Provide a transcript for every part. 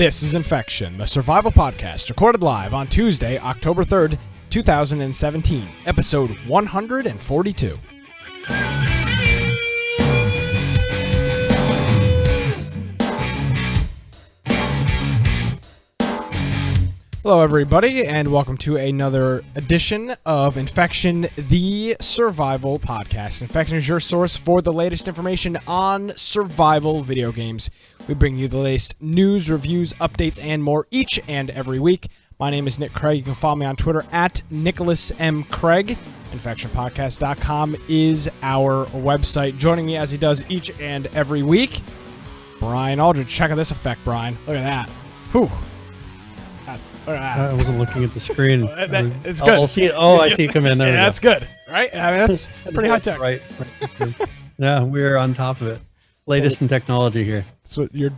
This is Infection, the survival podcast, recorded live on Tuesday, October 3rd, 2017, episode 142. Hello, everybody, and welcome to another edition of Infection, the survival podcast. Infection is your source for the latest information on survival video games. We bring you the latest news, reviews, updates, and more each and every week. My name is Nick Craig. You can follow me on Twitter at Nicholas M. Craig. InfectionPodcast.com is our website. Joining me as he does each and every week, Brian Aldridge. Check out this effect, Brian. Look at that. Whew. I wasn't looking at the screen. It's good. I'll see it. Oh, I see it come in there. Yeah, that's good, right? I mean, that's pretty high tech. Right. Yeah, we're on top of it. Latest in technology here. So your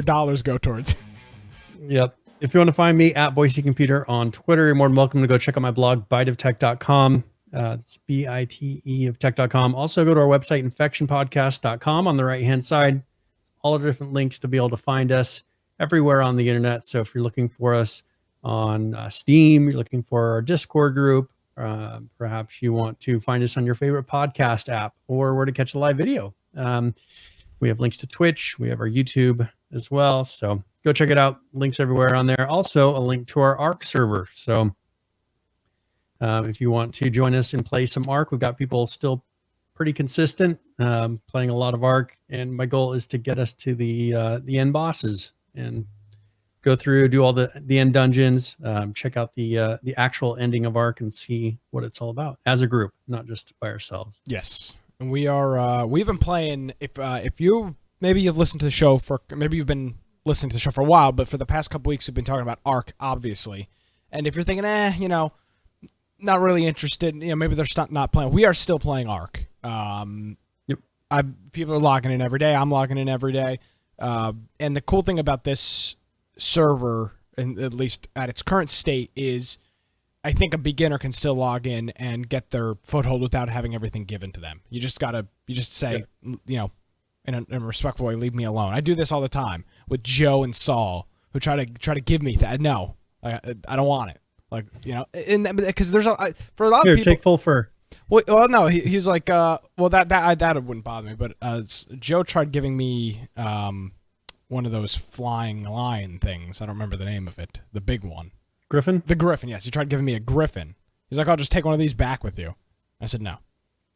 dollars go towards. Yep. If you want to find me at Boise Computer on Twitter, you're more than welcome to go check out my blog, biteoftech.com. It's BITE of tech.com. Also go to our website, infectionpodcast.com. On the right-hand side, all the different links to be able to find us everywhere on the internet. So if you're looking for us on Steam, you're looking for our Discord group, perhaps you want to find us on your favorite podcast app or where to catch a live video. We have links to Twitch. We have our YouTube as well. So go check it out. Links everywhere on there. Also a link to our ARC server. So if you want to join us and play some ARC, we've got people still pretty consistent playing a lot of ARC. And my goal is to get us to the end bosses and go through, do all the end dungeons, check out the actual ending of ARC and see what it's all about as a group, not just by ourselves. Yes, and we've been playing. If you maybe you've listened to the show maybe you've been listening to the show for a while, but for the past couple weeks we've been talking about ARC, obviously. And if you're thinking, not really interested, maybe they're not playing. We are still playing ARC. Yep. People are logging in every day. I'm logging in every day. And the cool thing about this server, and at least at its current state, is I think a beginner can still log in and get their foothold without having everything given to them. You just say, in a respectful way, leave me alone. I do this all the time with Joe and Saul, who try to give me that. No, I don't want it. Because there's for a lot of people, take full fur. Well, no, he's like, that wouldn't bother me, but Joe tried giving me one of those flying lion things. I don't remember the name of it. The big one. Griffin? The Griffin, yes. He tried giving me a Griffin. He's like, I'll just take one of these back with you. I said, no,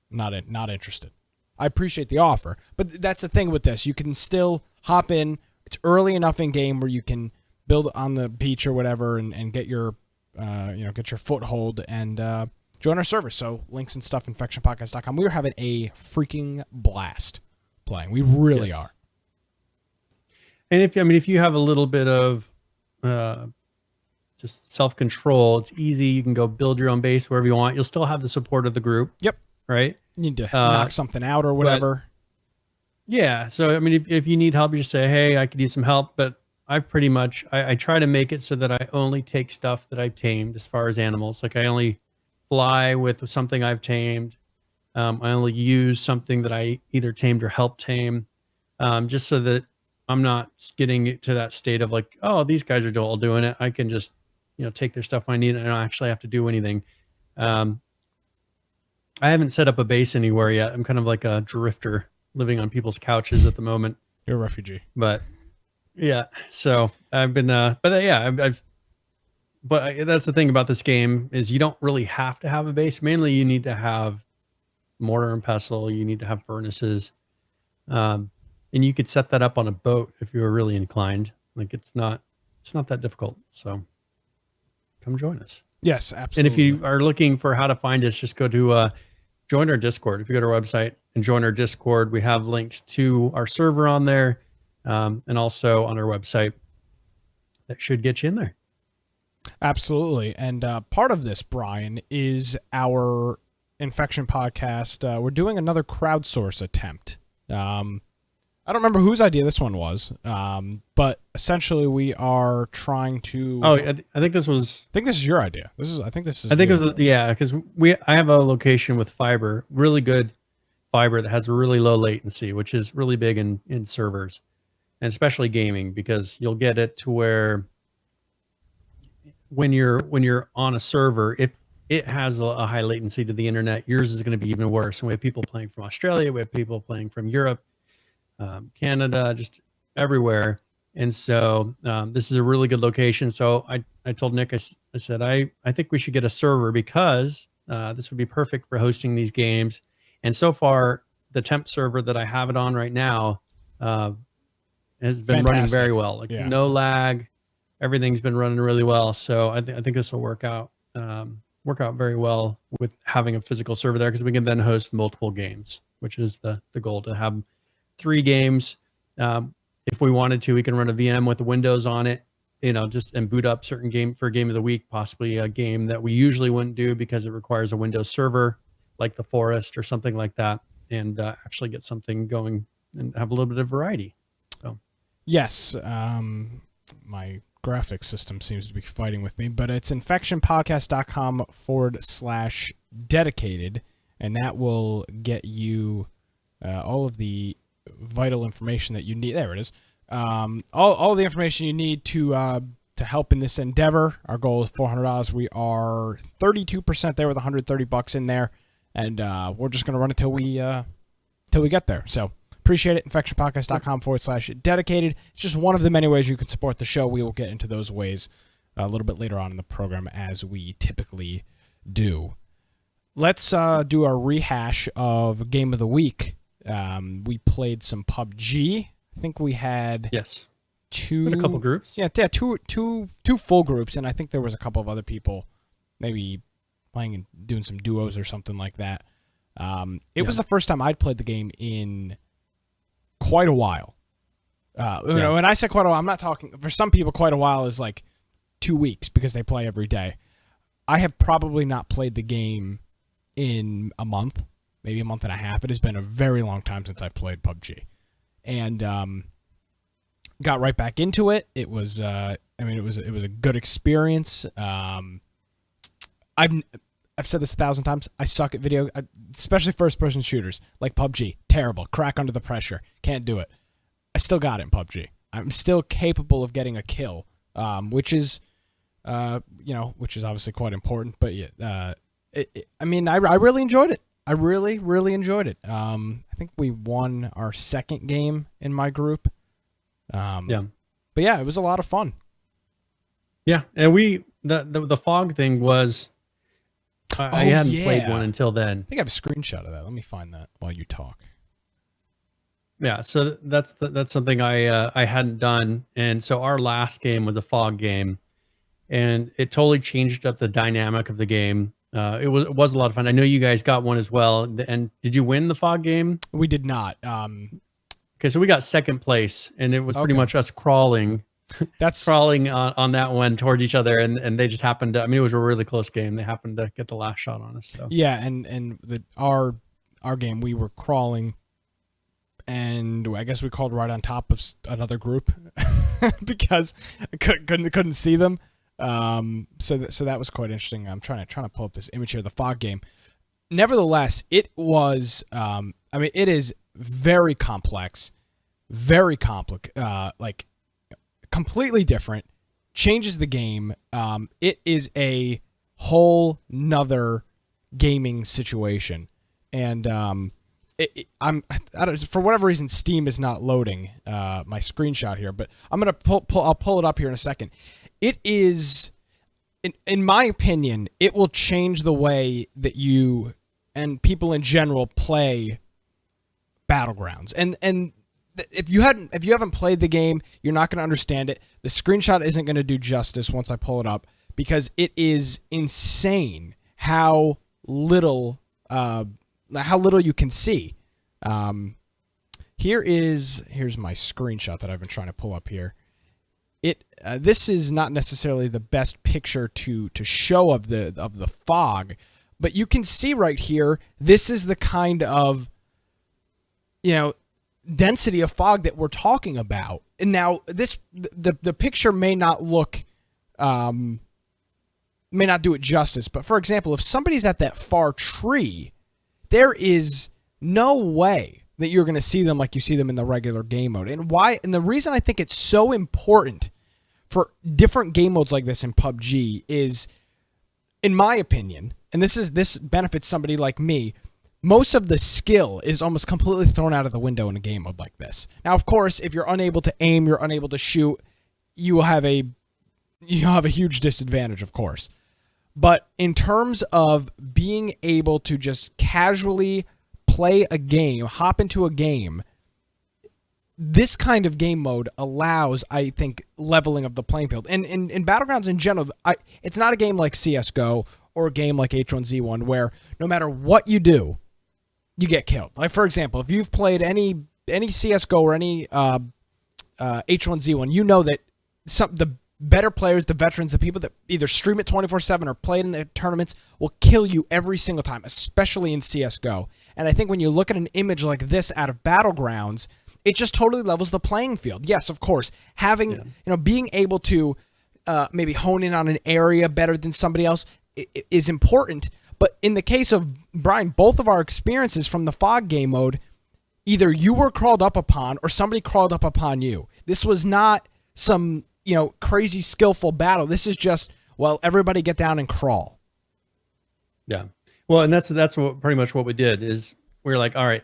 not interested. I appreciate the offer, but that's the thing with this. You can still hop in. It's early enough in game where you can build on the beach or whatever and get your, get your foothold and join our server. So links and stuff, infectionpodcast.com. We are having a freaking blast playing. We really are. And if you have a little bit of just self-control, it's easy. You can go build your own base wherever you want. You'll still have the support of the group. Yep. Right? You need to knock something out or whatever. Yeah. So, if you need help, you just say, hey, I could use some help. But I try to make it so that I only take stuff that I've tamed as far as animals. Like I only fly with something I've tamed. I only use something that I either tamed or helped tame, just so that I'm not getting to that state of like, oh, these guys are all doing it. I can just, take their stuff when I need it and I don't actually have to do anything. I haven't set up a base anywhere yet. I'm kind of like a drifter living on people's couches at the moment. You're a refugee. But yeah, so I've been, but that's the thing about this game is you don't really have to have a base. Mainly you need to have mortar and pestle. You need to have furnaces. And you could set that up on a boat if you were really inclined. Like it's not that difficult. So come join us. Yes, absolutely. And if you are looking for how to find us, just go to join our Discord. If you go to our website and join our Discord, we have links to our server on there and also on our website that should get you in there. Absolutely. And part of this, Brian, is our Infection podcast. We're doing another crowdsource attempt. I don't remember whose idea this one was, but essentially we are trying to. Oh, I think this was. I think this is your idea. I think it was because I have a location with fiber, really good fiber that has really low latency, which is really big in servers. and especially gaming, because you'll get it to where when you're on a server, if it has a high latency to the internet, yours is going to be even worse. And we have people playing from Australia, we have people playing from Europe, Canada, just everywhere. And so this is a really good location. So I told Nick, I said, I think we should get a server, because this would be perfect for hosting these games. And so far, the temp server that I have it on right now has been running very well. Like no lag, everything's been running really well. So I think this will work out very well with having a physical server there, because we can then host multiple games, which is the goal, to have 3 games. If we wanted to, we can run a VM with the Windows on it, just and boot up certain game for game of the week, possibly a game that we usually wouldn't do because it requires a Windows server, like the Forest or something like that, and actually get something going and have a little bit of variety. So, yes, my graphics system seems to be fighting with me, but it's infectionpodcast.com/dedicated, and that will get you all of the vital information that you need. There it is. All the information you need to help in this endeavor. Our goal is $400. We are 32% there with $130 in there, and we're just going to run it till we get there. So appreciate it. infectionpodcast.com/dedicated. It's just one of the many ways you can support the show. We will get into those ways a little bit later on in the program, as we typically do. Let's do a rehash of Game of the Week. We played some PUBG. I think we had a couple groups. Yeah, two full groups, and I think there was a couple of other people maybe playing and doing some duos or something like that. It was the first time I'd played the game in quite a while. When I say quite a while, I'm not talking, for some people quite a while is like 2 weeks, because they play every day. I have probably not played the game in a month, maybe a month and a half. It has been a very long time since I've played PUBG, and got right back into it. It was, it was a good experience. I've said this 1,000 times. I suck at especially first-person shooters like PUBG. Terrible. Crack under the pressure. Can't do it. I still got it in PUBG. I'm still capable of getting a kill, which is obviously quite important. But yeah, I really enjoyed it. I really, really enjoyed it. I think we won our second game in my group. But yeah, it was a lot of fun. Yeah, and the fog thing was, I hadn't played one until then. I think I have a screenshot of that. Let me find that while you talk. Yeah, so that's something I hadn't done, and so our last game was the fog game, and it totally changed up the dynamic of the game. It was a lot of fun. I know you guys got one as well. And did you win the fog game? We did not. Okay, so we got second place, and it was pretty much us crawling. That's crawling on that one towards each other, and they just happened to. It was a really close game. They happened to get the last shot on us. So yeah, and our game, we were crawling, and I guess we crawled right on top of another group because I couldn't see them. So that was quite interesting. I'm trying to pull up this image here, the fog game. Nevertheless, it was. It is very complex, very like completely different. Changes the game. It is a whole nother gaming situation, and for whatever reason, Steam is not loading my screenshot here, but I'm gonna I'll pull it up here in a second. It is, in my opinion, it will change the way that you and people in general play Battlegrounds. And if you haven't played the game, you're not going to understand it. The screenshot isn't going to do justice once I pull it up, because it is insane how little you can see. Here's my screenshot that I've been trying to pull up here. This is not necessarily the best picture to show of the fog, but you can see right here, this is the kind of, density of fog that we're talking about. And now the picture may not look, may not do it justice, but for example, if somebody's at that far tree, there is no way that you're going to see them like you see them in the regular game mode. And why? And the reason I think it's so important for different game modes like this in PUBG is, in my opinion, and this benefits somebody like me, most of the skill is almost completely thrown out of the window in a game mode like this. Now, of course, if you're unable to aim, you're unable to shoot, you will have a huge disadvantage, of course. But in terms of being able to just casually play a game, hop into a game, this kind of game mode allows, I think, leveling of the playing field. And in Battlegrounds in general, it's not a game like CSGO or a game like H1Z1 where no matter what you do, you get killed. Like, for example, if you've played any CSGO or any H1Z1, you know that the better players, the veterans, the people that either stream it 24/7 or played in the tournaments will kill you every single time, especially in CSGO. And I think when you look at an image like this out of Battlegrounds, it just totally levels the playing field. Yes, of course, having being able to maybe hone in on an area better than somebody else is important. But in the case of Brian, both of our experiences from the Fog game mode, either you were crawled up upon or somebody crawled up upon you. This was not some crazy skillful battle. This is just, well, everybody get down and crawl. Yeah. Well, and that's what pretty much what we did is we were like, all right,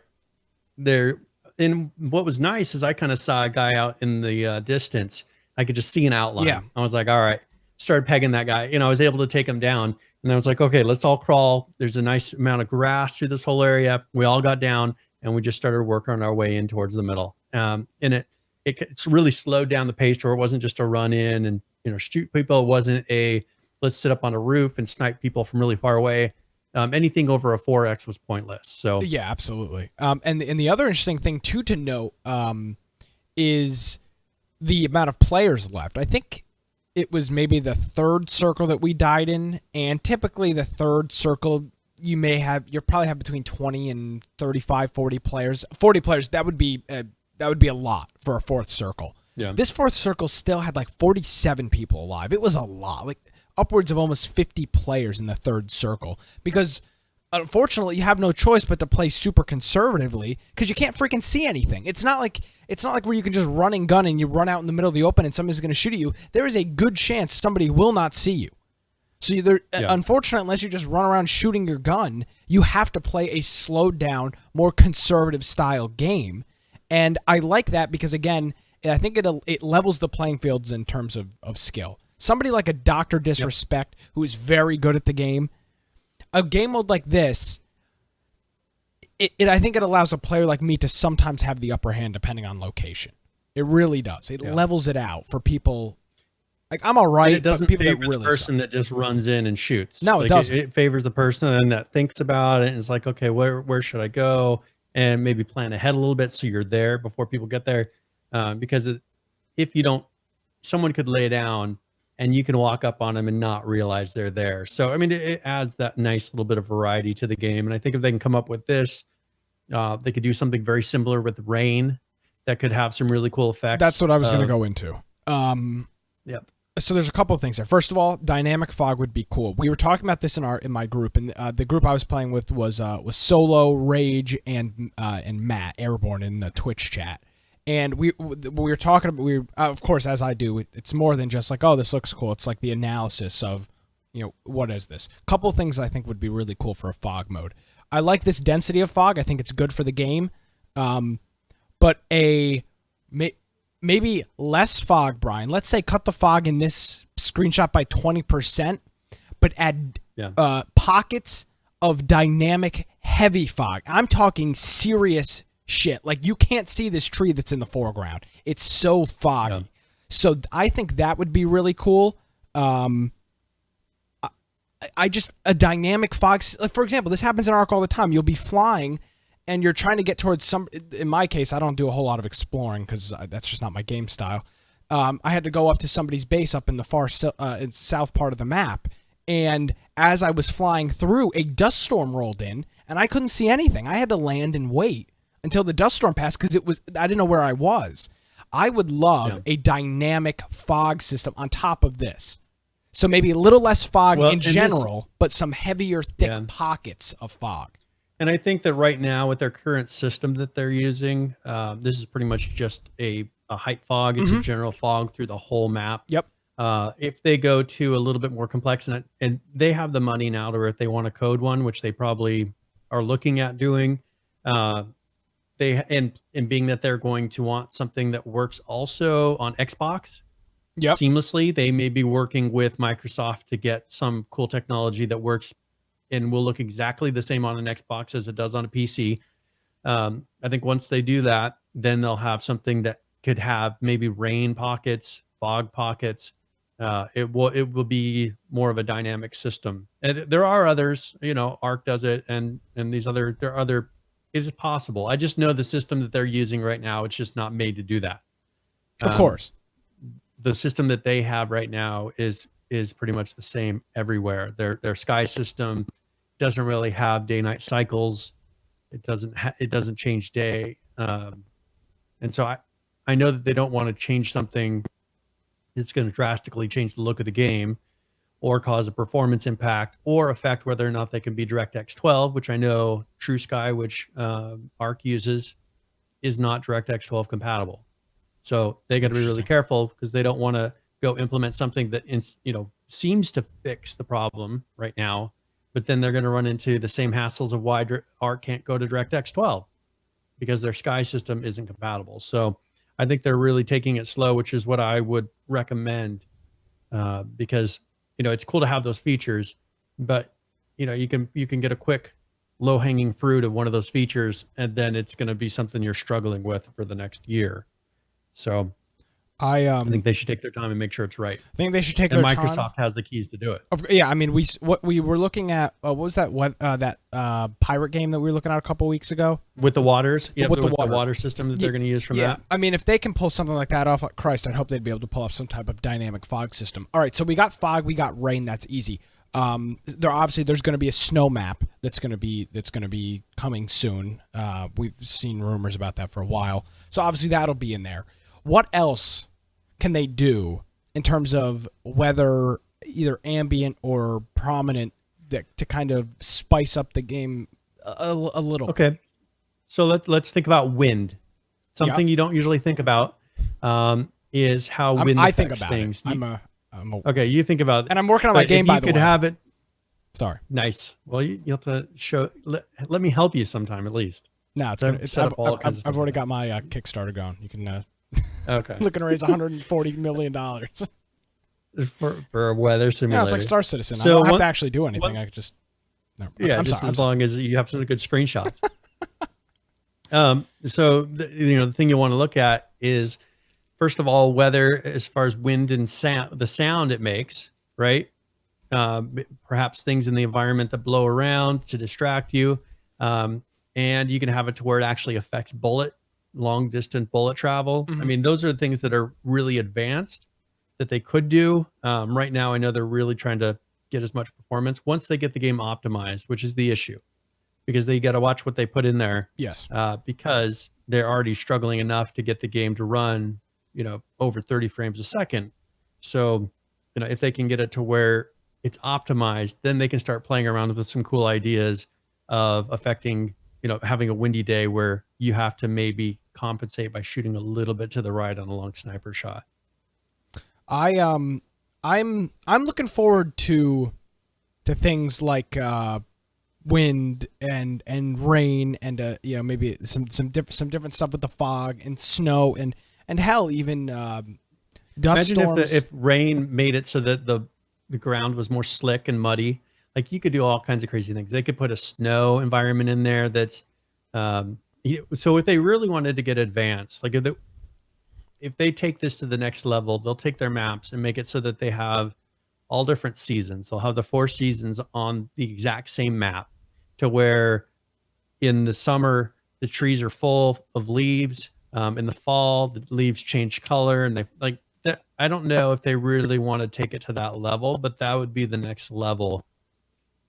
there. And what was nice is I kind of saw a guy out in the distance. I could just see an outline. Yeah. I was like, all right, started pegging that guy. I was able to take him down. And I was like, okay, let's all crawl. There's a nice amount of grass through this whole area. We all got down and we just started working our way in towards the middle. And it's really slowed down the pace to where it wasn't just a run in and shoot people. It wasn't a let's sit up on a roof and snipe people from really far away. Anything over a 4x was pointless. So yeah, absolutely. And the other interesting thing too to note is the amount of players left. I think it was maybe the third circle that we died in, and typically the third circle you'll probably have between 20 and 35, 40 players. 40 players, that would be a lot for a fourth circle. Yeah. This fourth circle still had like 47 people alive. It was a lot, like upwards of almost 50 players in the third circle, because unfortunately you have no choice but to play super conservatively because you can't freaking see anything. It's not like where you can just run and gun and you run out in the middle of the open and somebody's going to shoot at you. There is a good chance somebody will not see you. So unfortunately, unless you just run around shooting your gun, you have to play a slowed down, more conservative style game. And I like that because, again, I think it levels the playing fields in terms of skill. Somebody like a Dr. Disrespect, who is very good at the game, a game mode like this, I think it allows a player like me to sometimes have the upper hand depending on location. It really does. It levels it out for people. Like, I'm all right, it doesn't but people favor that really the person suck. that just runs in and shoots. No, it doesn't. It favors the person that thinks about it and is like, okay, where should I go? And maybe plan ahead a little bit so you're there before people get there. Because if you don't, someone could lay down and you can walk up on them and not realize they're there. So, I mean, it adds that nice little bit of variety to the game. And I think if they can come up with this, they could do something very similar with rain that could have some really cool effects. That's what I was going to go into. Yep. So there's a couple of things there. First of all, dynamic fog would be cool. We were talking about this in my group, and the group I was playing with was Solo, Rage, and Matt Airborne in the Twitch chat. And we were talking about, of course, as I do, it's more than just like, oh, this looks cool. It's like the analysis of, what is this? Couple things I think would be really cool for a fog mode. I like this density of fog. I think it's good for the game. But maybe less fog, Brian. Let's say cut the fog in this screenshot by 20%, but add pockets of dynamic heavy fog. I'm talking serious shit. Like, you can't see this tree that's in the foreground. It's so foggy. Yeah. So I think that would be really cool. A dynamic fog. For example, this happens in Ark all the time. You'll be flying and you're trying to get towards some, in my case, I don't do a whole lot of exploring because that's just not my game style. I had to go up to somebody's base up in the far south part of the map. And as I was flying through, a dust storm rolled in and I couldn't see anything. I had to land and wait until the dust storm passed because I didn't know where I was. I would love a dynamic fog system on top of this. So maybe a little less fog in general, but some heavier, thick pockets of fog. And I think that right now with their current system that they're using, this is pretty much just a height fog. It's a Mm-hmm. general fog through the whole map. Yep. If they go to a little bit more complex, and they have the money now to where if they want to code one, which they probably are looking at doing, and being that they're going to want something that works also on Xbox Yep. seamlessly, they may be working with Microsoft to get some cool technology that works and will look exactly the same on an Xbox as it does on a PC. I think once they do that, then they'll have something that could have maybe rain pockets, fog pockets. It will be more of a dynamic system. And there are others, Arc does it, and there are other. It is possible. I just know the system that they're using right now. It's just not made to do that. Of course. The system that they have right now is pretty much the same everywhere. Their sky system doesn't really have day-night cycles. It doesn't change day, and so I know that they don't want to change something that's going to drastically change the look of the game, or cause a performance impact, or affect whether or not they can be DirectX 12, which I know True Sky, which Arc uses, is not DirectX 12 compatible. So they got to be really careful because they don't want to go implement something that seems to fix the problem right now, but then they're going to run into the same hassles of why Arc can't go to DirectX 12 because their Sky system isn't compatible. So I think they're really taking it slow, which is what I would recommend, because it's cool to have those features, but you can get a quick low hanging fruit of one of those features, and then it's going to be something you're struggling with for the next year. So I think they should take their time and make sure it's right. I think they should take and their Microsoft time. has the keys to do it. Yeah, I mean, what we were looking at, what was that? That pirate game that we were looking at a couple weeks ago with the waters, with the water system that they're going to use from that. I mean, if they can pull something like that off, Christ, I'd hope they'd be able to pull off some type of dynamic fog system. All right, so we got fog, we got rain. That's easy. There's going to be a snow map that's going to be coming soon. We've seen rumors about that for a while, so obviously that'll be in there. What else can they do in terms of weather, either ambient or prominent, to kind of spice up the game a little? Okay, so let's think about wind. Something you don't usually think about is how wind affects things. Okay, you think about it. And I'm working on my game, by the way. You could have it. Sorry. Nice. Well, you have to show. Let me help you sometime at least. No, I've already got my Kickstarter going. You can. Okay. Looking to raise $140 million for a weather simulator. Yeah, it's like Star Citizen. So I don't have to actually do anything. I could just. No, yeah, as long as you have some good screenshots. So the thing you want to look at is, first of all, weather as far as wind and sound, the sound it makes, right? Perhaps things in the environment that blow around to distract you, and you can have it to where it actually affects long distance bullet travel. Mm-hmm. I mean, those are things that are really advanced that they could do. Right now, I know they're really trying to get as much performance once they get the game optimized, which is the issue, because they got to watch what they put in there. Yes. Because they're already struggling enough to get the game to run, over 30 frames a second. So, if they can get it to where it's optimized, then they can start playing around with some cool ideas of affecting, having a windy day where you have to maybe compensate by shooting a little bit to the right on a long sniper shot. I'm looking forward to things like wind and rain and maybe some different stuff with the fog and snow and hell, even dust storms. Imagine if rain made it so that the ground was more slick and muddy. Like, you could do all kinds of crazy things. They could put a snow environment in there that's so if they really wanted to get advanced, like if they take this to the next level, they'll take their maps and make it so that they have all different seasons. They'll have the 4 seasons on the exact same map, to where in the summer the trees are full of leaves. In the fall, the leaves change color, and they like that. I don't know if they really want to take it to that level, but that would be the next level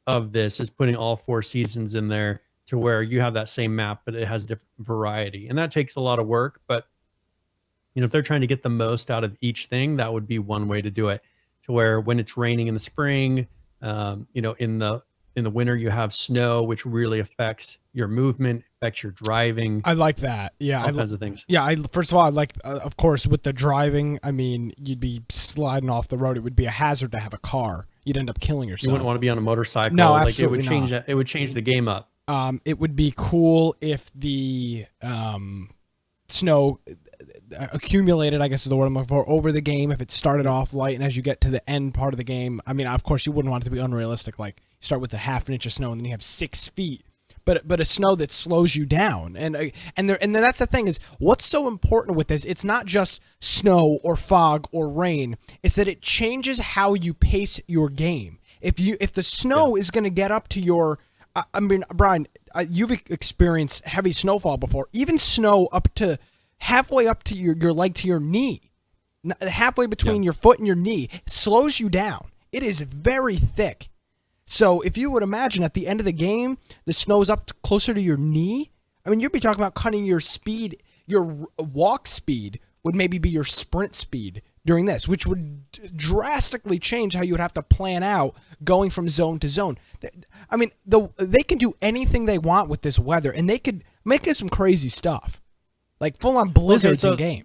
of this, is putting all 4 seasons in there to where you have that same map, but it has different variety. And that takes a lot of work, but if they're trying to get the most out of each thing, that would be one way to do it, to where when it's raining in the spring, in in the winter you have snow, which really affects your movement, affects your driving. I like that. Yeah, all kinds of things. Yeah, first of all, I like, of course, with the driving. I mean, you'd be sliding off the road. It would be a hazard to have a car. You'd end up killing yourself. You wouldn't want to be on a motorcycle. No, like absolutely it would change not. It would change the game up. It would be cool if the snow accumulated, I guess is the word I'm looking for, over the game. If it started off light, and as you get to the end part of the game, I mean, of course, you wouldn't want it to be unrealistic. Like, you start with a half an inch of snow, and then you have 6 feet. But a snow that slows you down, and then that's the thing, is what's so important with this. It's not just snow or fog or rain. It's that it changes how you pace your game. If the snow is going to get up to your, I mean, Brian, you've experienced heavy snowfall before. Even snow up to halfway up to your leg to your knee, halfway between your foot and your knee, slows you down. It is very thick. So if you would imagine at the end of the game, the snow's up closer to your knee, I mean, you'd be talking about cutting your speed. Your walk speed would maybe be your sprint speed during this, which would drastically change how you would have to plan out going from zone to zone. I mean, they can do anything they want with this weather, and they could make it some crazy stuff, like full-on blizzards in game.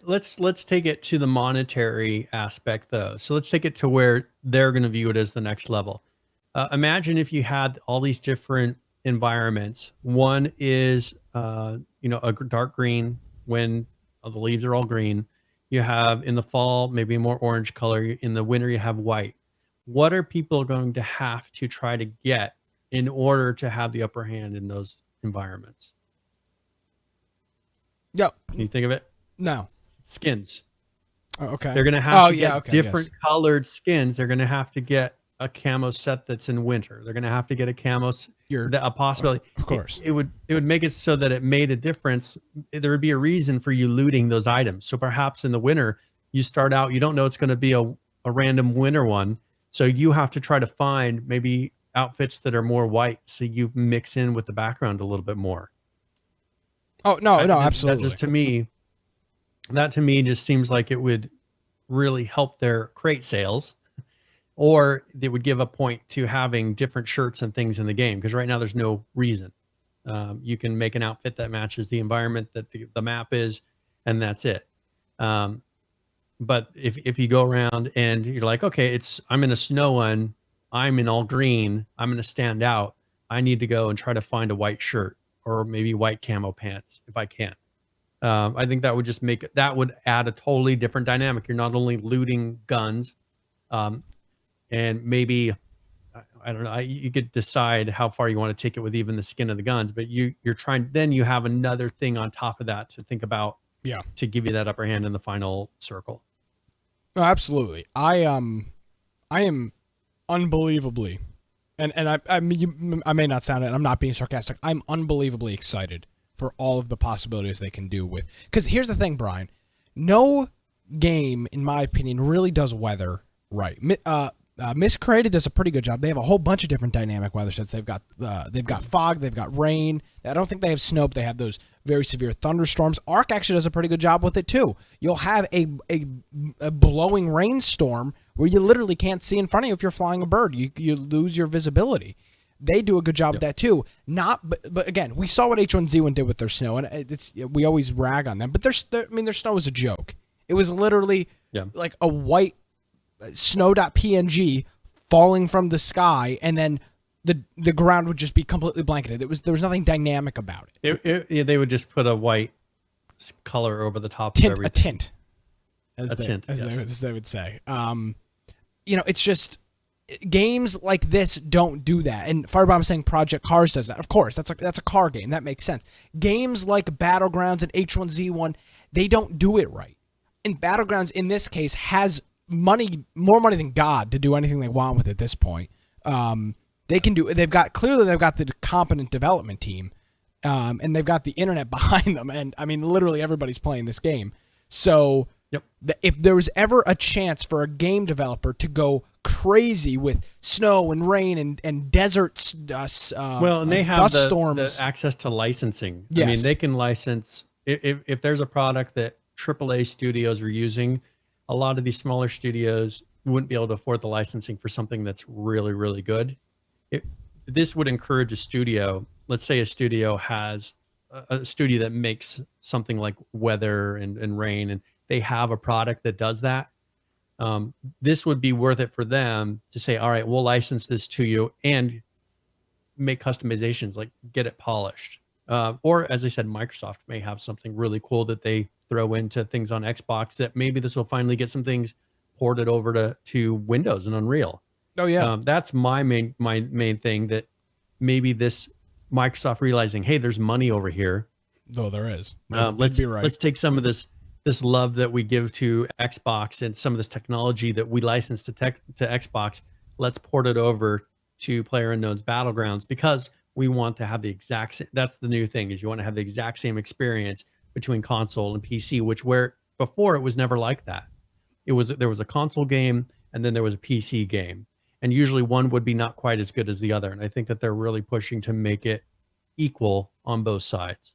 Let's take it to the monetary aspect, though. So let's take it to where they're going to view it as the next level. Imagine if you had all these different environments. One is, a dark green when the leaves are all green. You have in the fall maybe a more orange color. In the winter, you have white. What are people going to have to try to get in order to have the upper hand in those environments? Yeah. Can you think of it? No. Skins. Oh, okay. They're going to have to get different colored skins. They're going to have to get a camo set that's in winter. They're going to have to get a camo, a possibility. Of course. It would make it so that it made a difference. There would be a reason for you looting those items. So perhaps in the winter, you start out, you don't know it's going to be a random winter one. So you have to try to find maybe outfits that are more white. So you mix in with the background a little bit more. Oh, no, absolutely. That to me just seems like it would really help their crate sales, or they would give a point to having different shirts and things in the game. Because right now there's no reason. You can make an outfit that matches the environment that the map is, and that's it. But if you go around and you're like, okay, I'm in a snow one, I'm in all green, I'm going to stand out. I need to go and try to find a white shirt or maybe white camo pants if I can. I think that would just that would add a totally different dynamic. You're not only looting guns, and maybe, I don't know, you could decide how far you want to take it with even the skin of the guns, but you're trying, then you have another thing on top of that to think about, to give you that upper hand in the final circle. Oh, absolutely. I am unbelievably, and I mean, I may not sound it, I'm not being sarcastic, I'm unbelievably excited for all of the possibilities they can do with, because here's the thing, Brian, no game, in my opinion, really does weather right. Miscreated does a pretty good job. They have a whole bunch of different dynamic weather sets. They've got fog, they've got rain. I don't think they have snow, but they have those very severe thunderstorms. Ark actually does a pretty good job with it too. You'll have a blowing rainstorm where you literally can't see in front of you if you're flying a bird. You lose your visibility. They do a good job of that too. But again, we saw what H1Z1 did with their snow, and we always rag on them. But their snow was a joke. It was literally like a white snow.png falling from the sky, and then the ground would just be completely blanketed. There was nothing dynamic about it. They would just put a white color over the top of everything. A tint, as they would say. It's just, games like this don't do that. And Firebomb saying Project Cars does that. Of course, that's a car game. That makes sense. Games like Battlegrounds and H1Z1, they don't do it right. And Battlegrounds, in this case, has more money than God to do anything they want with it at this point. They've got the competent development team, and they've got the internet behind them. And I mean, literally everybody's playing this game. So if there was ever a chance for a game developer to go crazy with snow and rain and deserts, and they have dust storms, the access to licensing. Yes. I mean, they can license if there's a product that AAA studios are using. A lot of these smaller studios wouldn't be able to afford the licensing for something that's really, really good. This would encourage a studio. Let's say a studio has a studio that makes something like weather and rain, and they have a product that does that. This would be worth it for them to say, all right, we'll license this to you and make customizations, like get it polished. Or as I said, Microsoft may have something really cool that they throw into things on Xbox that maybe this will finally get some things ported over to Windows and Unreal. Oh yeah. That's my main thing, that maybe this Microsoft realizing, hey, there's money over here. Though there is. Let's take some of this love that we give to Xbox and some of this technology that we license to Xbox. Let's port it over to PlayerUnknown's Battlegrounds, because we want to have the exact same. That's the new thing, is you want to have the exact same experience between console and PC, which where before it was never like that. There was a console game and then there was a PC game, and usually one would be not quite as good as the other. And I think that they're really pushing to make it equal on both sides.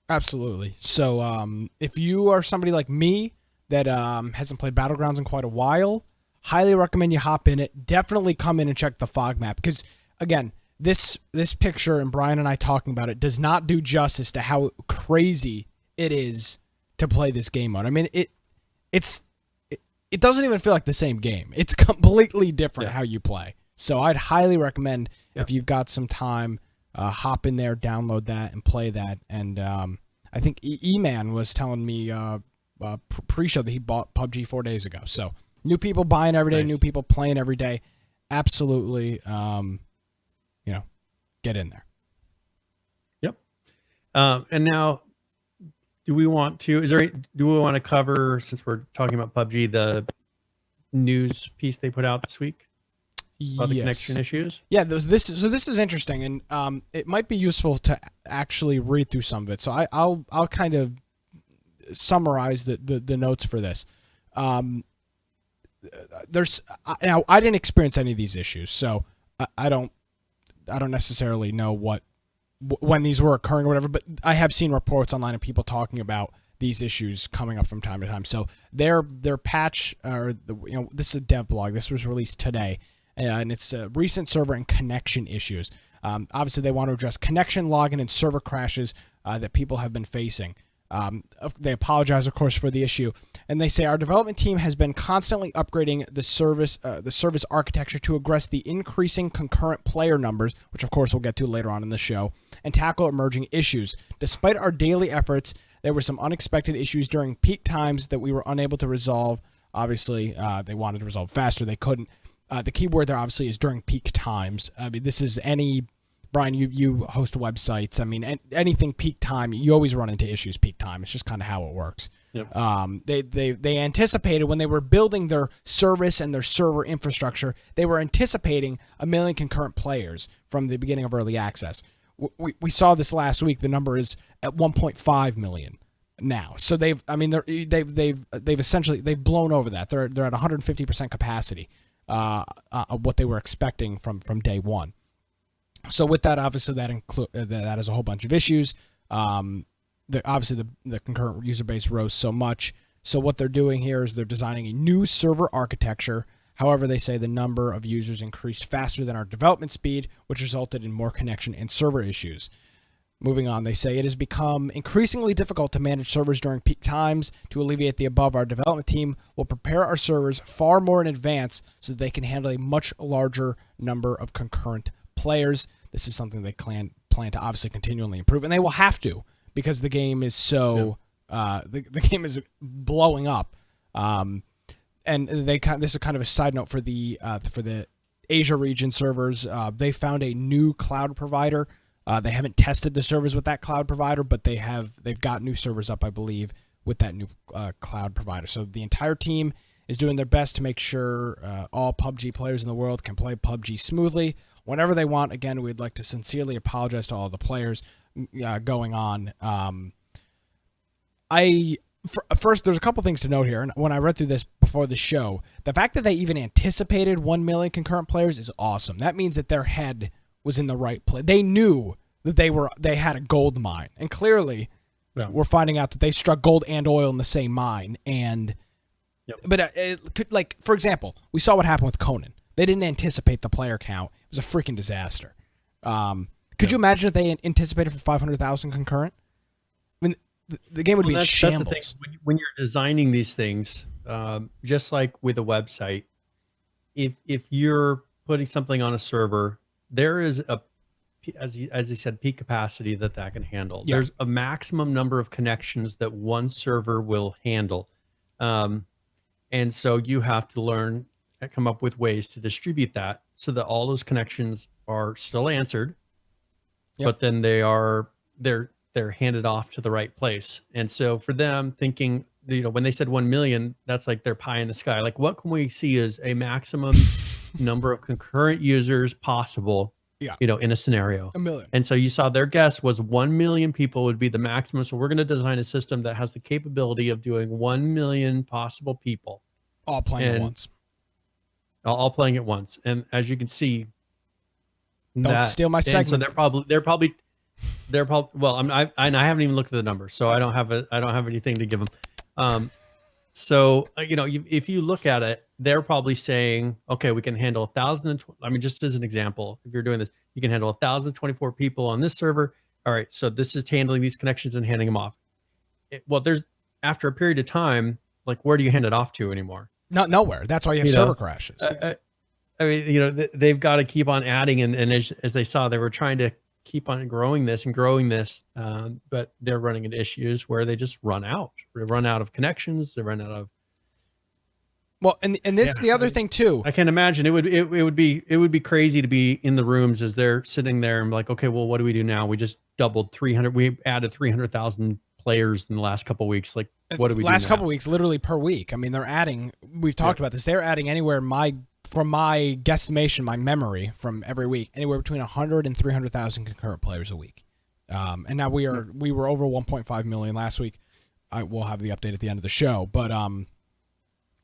Absolutely. So if you are somebody like me that hasn't played Battlegrounds in quite a while, highly recommend you hop in it. Definitely come in and check the fog map, because again, this picture and Brian and I talking about it does not do justice to how crazy it is to play this game on. I mean, it doesn't even feel like the same game. It's completely different how you play. So I'd highly recommend, if you've got some time, hop in there, download that, and play that. And I think E-Man was telling me pre-show that he bought PUBG 4 days ago. So new people buying every day, new people playing every day. Absolutely, get in there. Yep. And now, do we want to cover, since we're talking about PUBG, the news piece they put out this week about the connection issues? Yeah, this is interesting, and it might be useful to actually read through some of it. So I'll kind of summarize the notes for this. Now I didn't experience any of these issues, so I don't necessarily know when these were occurring or whatever, but I have seen reports online of people talking about these issues coming up from time to time. So their patch, this is a dev blog. This was released today, and it's recent server and connection issues. Obviously, they want to address connection, login, and server crashes that people have been facing. They apologize, of course, for the issue, and they say our development team has been constantly upgrading the service architecture to address the increasing concurrent player numbers, which of course we'll get to later on in the show, and tackle emerging issues. Despite our daily efforts, there were some unexpected issues during peak times that we were unable to resolve. Obviously, they wanted to resolve faster, they couldn't. The key word there obviously is during peak times. I mean, this is Brian, you host websites. I mean, anything peak time, you always run into issues peak time. It's just kind of how it works. Yep. They anticipated when they were building their service and their server infrastructure, they were anticipating 1 million concurrent players from the beginning of early access. We saw this last week. The number is at 1.5 million now. So they've essentially blown over that. They're at 150% capacity of what they were expecting from day one. So with that, obviously that is a whole bunch of issues. Obviously the concurrent user base rose so much. So what they're doing here is they're designing a new server architecture. However, they say the number of users increased faster than our development speed, which resulted in more connection and server issues. Moving on, they say it has become increasingly difficult to manage servers during peak times. To alleviate the above, our development team will prepare our servers far more in advance so that they can handle a much larger number of concurrent players. This is something they plan to obviously continually improve, and they will have to, because the game is so the game is blowing up. And this is kind of a side note for the Asia region servers. They found a new cloud provider. They haven't tested the servers with that cloud provider, but they've got new servers up, I believe, with that new cloud provider. So the entire team is doing their best to make sure all PUBG players in the world can play PUBG smoothly whenever they want. Again, we'd like to sincerely apologize to all the players going on. First, there's a couple things to note here, and when I read through this before the show, the fact that they even anticipated 1 million concurrent players is awesome. That means that their head was in the right place. They knew that they had a gold mine, and clearly we're finding out that they struck gold and oil in the same mine, and But it could, like, for example, we saw what happened with Conan. They didn't anticipate the player count. It was a freaking disaster. Could you imagine if they anticipated for 500,000 concurrent? I mean, the game would be in shambles. That's the thing. When you're designing these things, just like with a website, if you're putting something on a server, there is a, as you said, peak capacity that can handle. Yeah. There's a maximum number of connections that one server will handle. And so you have to learn, come up with ways to distribute that so that all those connections are still answered, but then they're handed off to the right place. And so for them thinking, when they said 1 million, that's like their pie in the sky. Like, what can we see as a maximum number of concurrent users possible, in a scenario? 1 million. And so you saw their guess was 1 million people would be the maximum. So we're going to design a system that has the capability of doing 1 million possible people. All playing at once. All playing at once. And as you can see, don't steal my segment. So they're probably well, I haven't even looked at the numbers, so I don't have anything to give them. So if you look at it, they're probably saying, okay, we can handle 1,000. I mean, just as an example, if you're doing this, you can handle 1,024 people on this server. All right, so this is handling these connections and handing them off. There's after a period of time, like, where do you hand it off to anymore? Nowhere. That's why you have server crashes. I mean, they've got to keep on adding, and as they saw, they were trying to keep on growing this, but they're running into issues where they just run out. They run out of connections. They run out of. Well, and this the other thing too. I can imagine it would be crazy to be in the rooms as they're sitting there and like, okay, well, what do we do now? We just doubled 300. We added 300,000 players in the last couple of weeks. Like, what do we do now? Last couple of weeks, literally per week. I mean, they're adding. We've talked about this. They're adding anywhere from my guesstimation, my memory from every week, anywhere between 100 and 300,000 concurrent players a week. And now we were over 1.5 million last week. I will have the update at the end of the show. But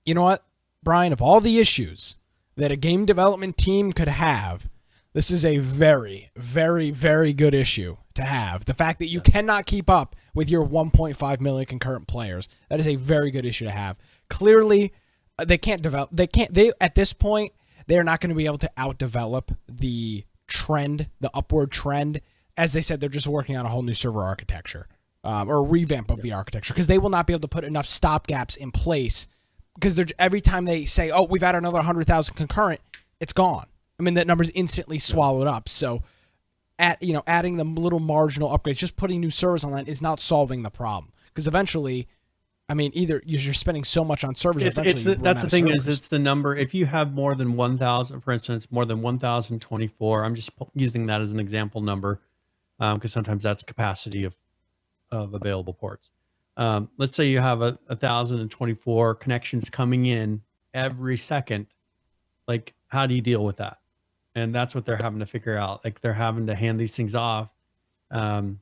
you know what, Brian, of all the issues that a game development team could have, this is a very, very, very good issue to have. The fact that you cannot keep up with your 1.5 million concurrent players, that is a very good issue to have. Clearly, they can't develop. They at this point, they're not going to be able to outdevelop the trend, the upward trend. As they said, they're just working on a whole new server architecture or a revamp of the architecture, because they will not be able to put enough stopgaps in place, because every time they say, oh, we've added another 100,000 concurrent, it's gone. I mean, that number's instantly swallowed up. So adding the little marginal upgrades, just putting new servers online is not solving the problem, because eventually, I mean, either you're spending so much on servers. That's the thing is, it's the number. If you have more than 1,000, for instance, more than 1,024, I'm just using that as an example number, because sometimes that's capacity of available ports. Let's say you have 1,024 connections coming in every second. Like, how do you deal with that? And that's what they're having to figure out. Like, they're having to hand these things off, and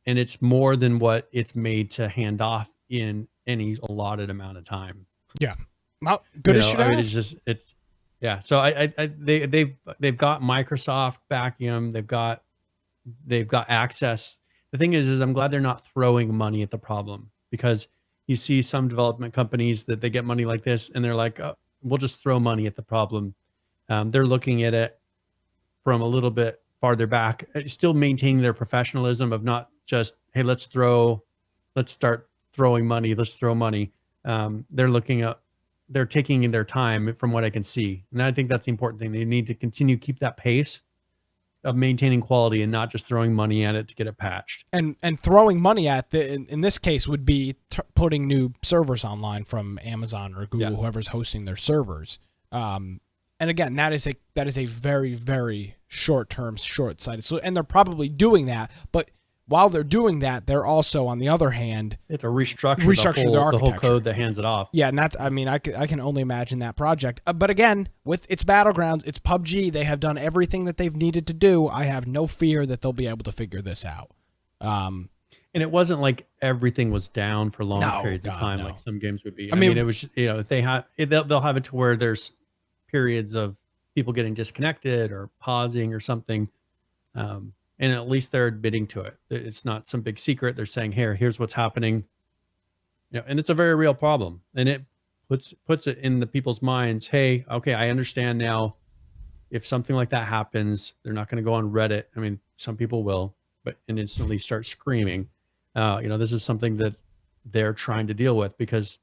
it's more than what it's made to hand off in any allotted amount of time. Yeah, well, good issue. I mean, it's So they've got Microsoft backing them. They've got access. The thing is I'm glad they're not throwing money at the problem, because you see some development companies that they get money like this and they're like, oh, we'll just throw money at the problem. They're looking at it from a little bit farther back, still maintaining their professionalism of not just, hey, let's start throwing money. Let's throw money. They're taking in their time, from what I can see. And I think that's the important thing. They need to continue to keep that pace of maintaining quality and not just throwing money at it to get it patched. And throwing money at in this case would be putting new servers online from Amazon or Google, whoever's hosting their servers. And again, that is a very, very short-term, short-sighted. So, and they're probably doing that, but while they're doing that, they're also, on the other hand, they have to restructure the whole code that hands it off. Yeah, and I can only imagine that project. But again, it's Battlegrounds, it's PUBG. They have done everything that they've needed to do. I have no fear that they'll be able to figure this out. And it wasn't like everything was down for long periods of time, like some games would be. I mean, it was, if they have, they'll have it to where there's periods of people getting disconnected or pausing or something. And at least they're admitting to it. It's not some big secret. They're saying, here's what's happening. And it's a very real problem. And it puts it in the people's minds. Hey, okay, I understand now. If something like that happens, they're not going to go on Reddit. I mean, some people will, and instantly start screaming. This is something that they're trying to deal with because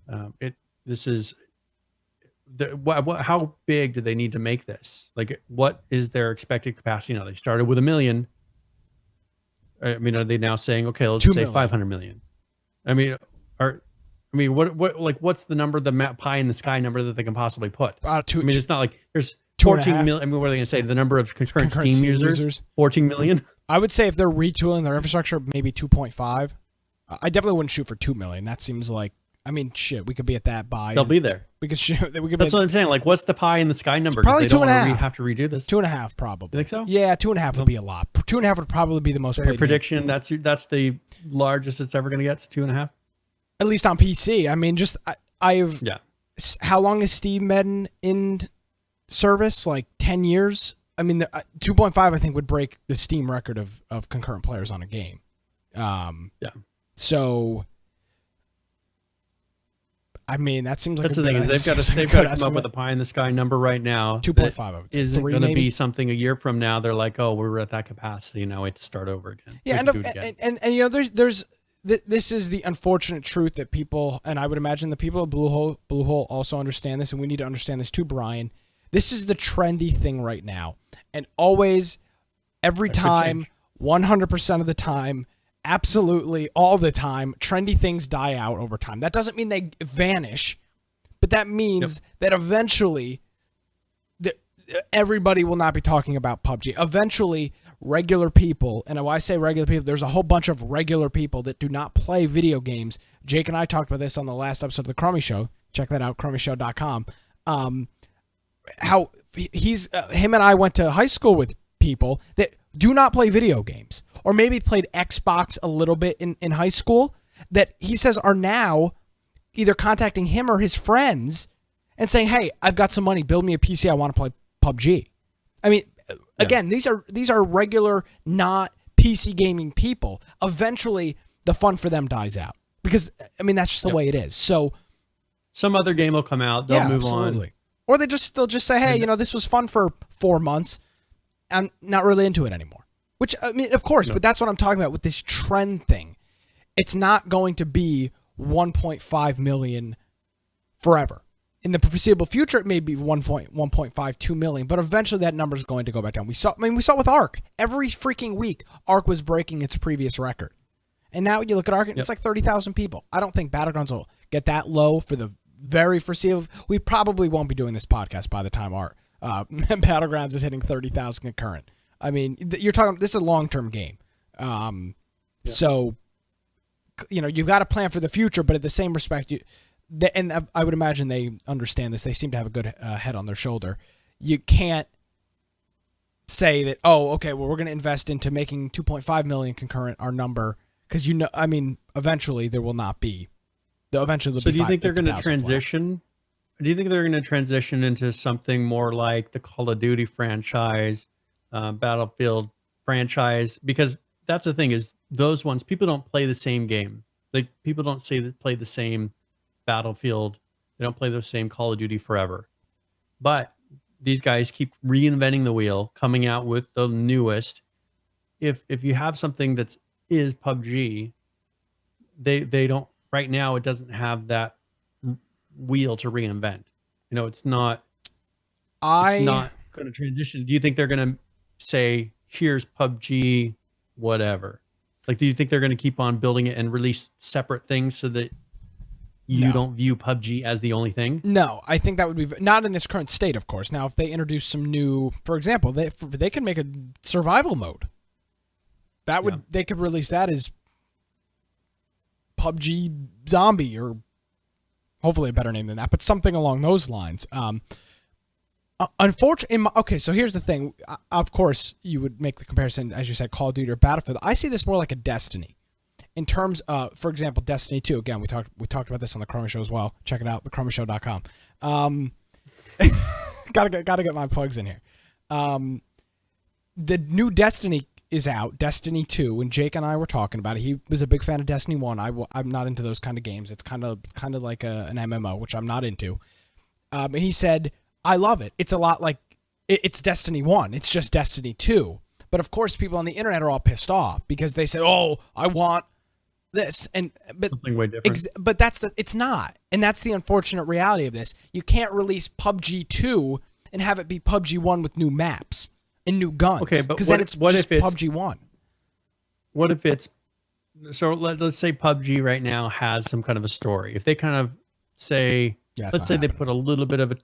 how big do they need to make this? Like, what is their expected capacity now? They started with 1 million. I mean, are they now saying, okay, let's say 500 million? I mean, what's the number, the pie in the sky number that they can possibly put? It's not like there's 14 million. I mean, what are they going to say? The number of concurrent Steam users? 14 million? I would say if they're retooling their infrastructure, maybe 2.5. I definitely wouldn't shoot for 2 million. That seems like, I mean, shit, we could be at that by. They'll be there. We could shoot. That's what I'm saying. Like, what's the pie in the sky number? Probably 2.5. Have to redo this. 2.5, probably. You think so? Yeah, 2.5 would be a lot. 2.5 would probably be the most. Your prediction? That's the largest it's ever going to get. It's 2.5. At least on PC. I mean, how long has Steam been in service? Like 10 years. I mean, 2.5 I think would break the Steam record of concurrent players on a game. So. I mean, that seems like that's the thing is they've got to come up with a pie in the sky number right now. 2.5 I would say. Isn't going to be something a year from now. They're like, oh, we're at that capacity now. We have to start over again. Yeah, and there's this is the unfortunate truth that people, and I would imagine the people of Bluehole also understand this, and we need to understand this too, Brian. This is the trendy thing right now, and always, every time, 100% of the time. Absolutely, all the time, trendy things die out over time. That doesn't mean they vanish, but that means that eventually everybody will not be talking about PUBG. Eventually, regular people, and when I say regular people, there's a whole bunch of regular people that do not play video games. Jake and I talked about this on the last episode of The Crummy Show. Check that out, crummyshow.com. How him and I went to high school with people that do not play video games, or maybe played Xbox a little bit in high school, that he says are now either contacting him or his friends and saying, hey, I've got some money, build me a PC, I want to play PUBG. I mean, again, these are regular, not PC gaming people. Eventually, the fun for them dies out because, I mean, that's just the way it is. So some other game will come out, they'll move on. Or they'll just say, hey, this was fun for 4 months. I'm not really into it anymore. Which, I mean, of course, but that's what I'm talking about with this trend thing. It's not going to be 1.5 million forever. In the foreseeable future, it may be 1.52 million, but eventually that number is going to go back down. We saw it with Ark. Every freaking week, Ark was breaking its previous record. And now you look at Ark, and it's like 30,000 people. I don't think Battlegrounds will get that low for the very foreseeable. We probably won't be doing this podcast by the time Battlegrounds is hitting 30,000 concurrent. I mean, you're talking. This is a long-term game, so you've got to plan for the future. But at the same respect, and I would imagine they understand this. They seem to have a good head on their shoulder. You can't say that. Oh, okay. Well, we're going to invest into making 2.5 million concurrent our number because I mean, eventually there will not be. Eventually, so do you think they're going to transition? Do you think they're going to transition into something more like the Call of Duty franchise? Battlefield franchise, because that's the thing is those ones people don't play the same game. Like people don't play the same Battlefield. They don't play the same Call of Duty forever. But these guys keep reinventing the wheel, coming out with the newest. If you have something is PUBG, they don't right now. It doesn't have that wheel to reinvent. It's not. It's not going to transition. Do you think they're going to say, here's PUBG, whatever? Like, do you think they're going to keep on building it and release separate things so that you don't view PUBG as the only thing? No, I think that would be not in its current state, of course. Now, if they introduce some new, for example, they can make a survival mode. They could release that as PUBG Zombie, or hopefully a better name than that, but something along those lines. Unfortunately, okay, so here's the thing. Of course, you would make the comparison, as you said, Call of Duty or Battlefield. I see this more like a Destiny. In terms of, for example, Destiny 2. Again, we talked about this on the Crummy Show as well. Check it out, thecrummyshow.com. Gotta get my plugs in here. The new Destiny is out, Destiny 2, and Jake and I were talking about it. He was a big fan of Destiny 1. I'm not into those kind of games. It's kind of like an MMO, which I'm not into. And he said, I love it. It's a lot like it's Destiny 1. It's just Destiny 2. But of course, people on the internet are all pissed off because they say, "Oh, I want this," but something way different. But it's not, and that's the unfortunate reality of this. You can't release PUBG 2 and have it be PUBG 1 with new maps and new guns. Okay, but because then it's just PUBG 1. What if it's so? Let's say PUBG right now has some kind of a story. If they kind of say, let's say they put a little bit of a,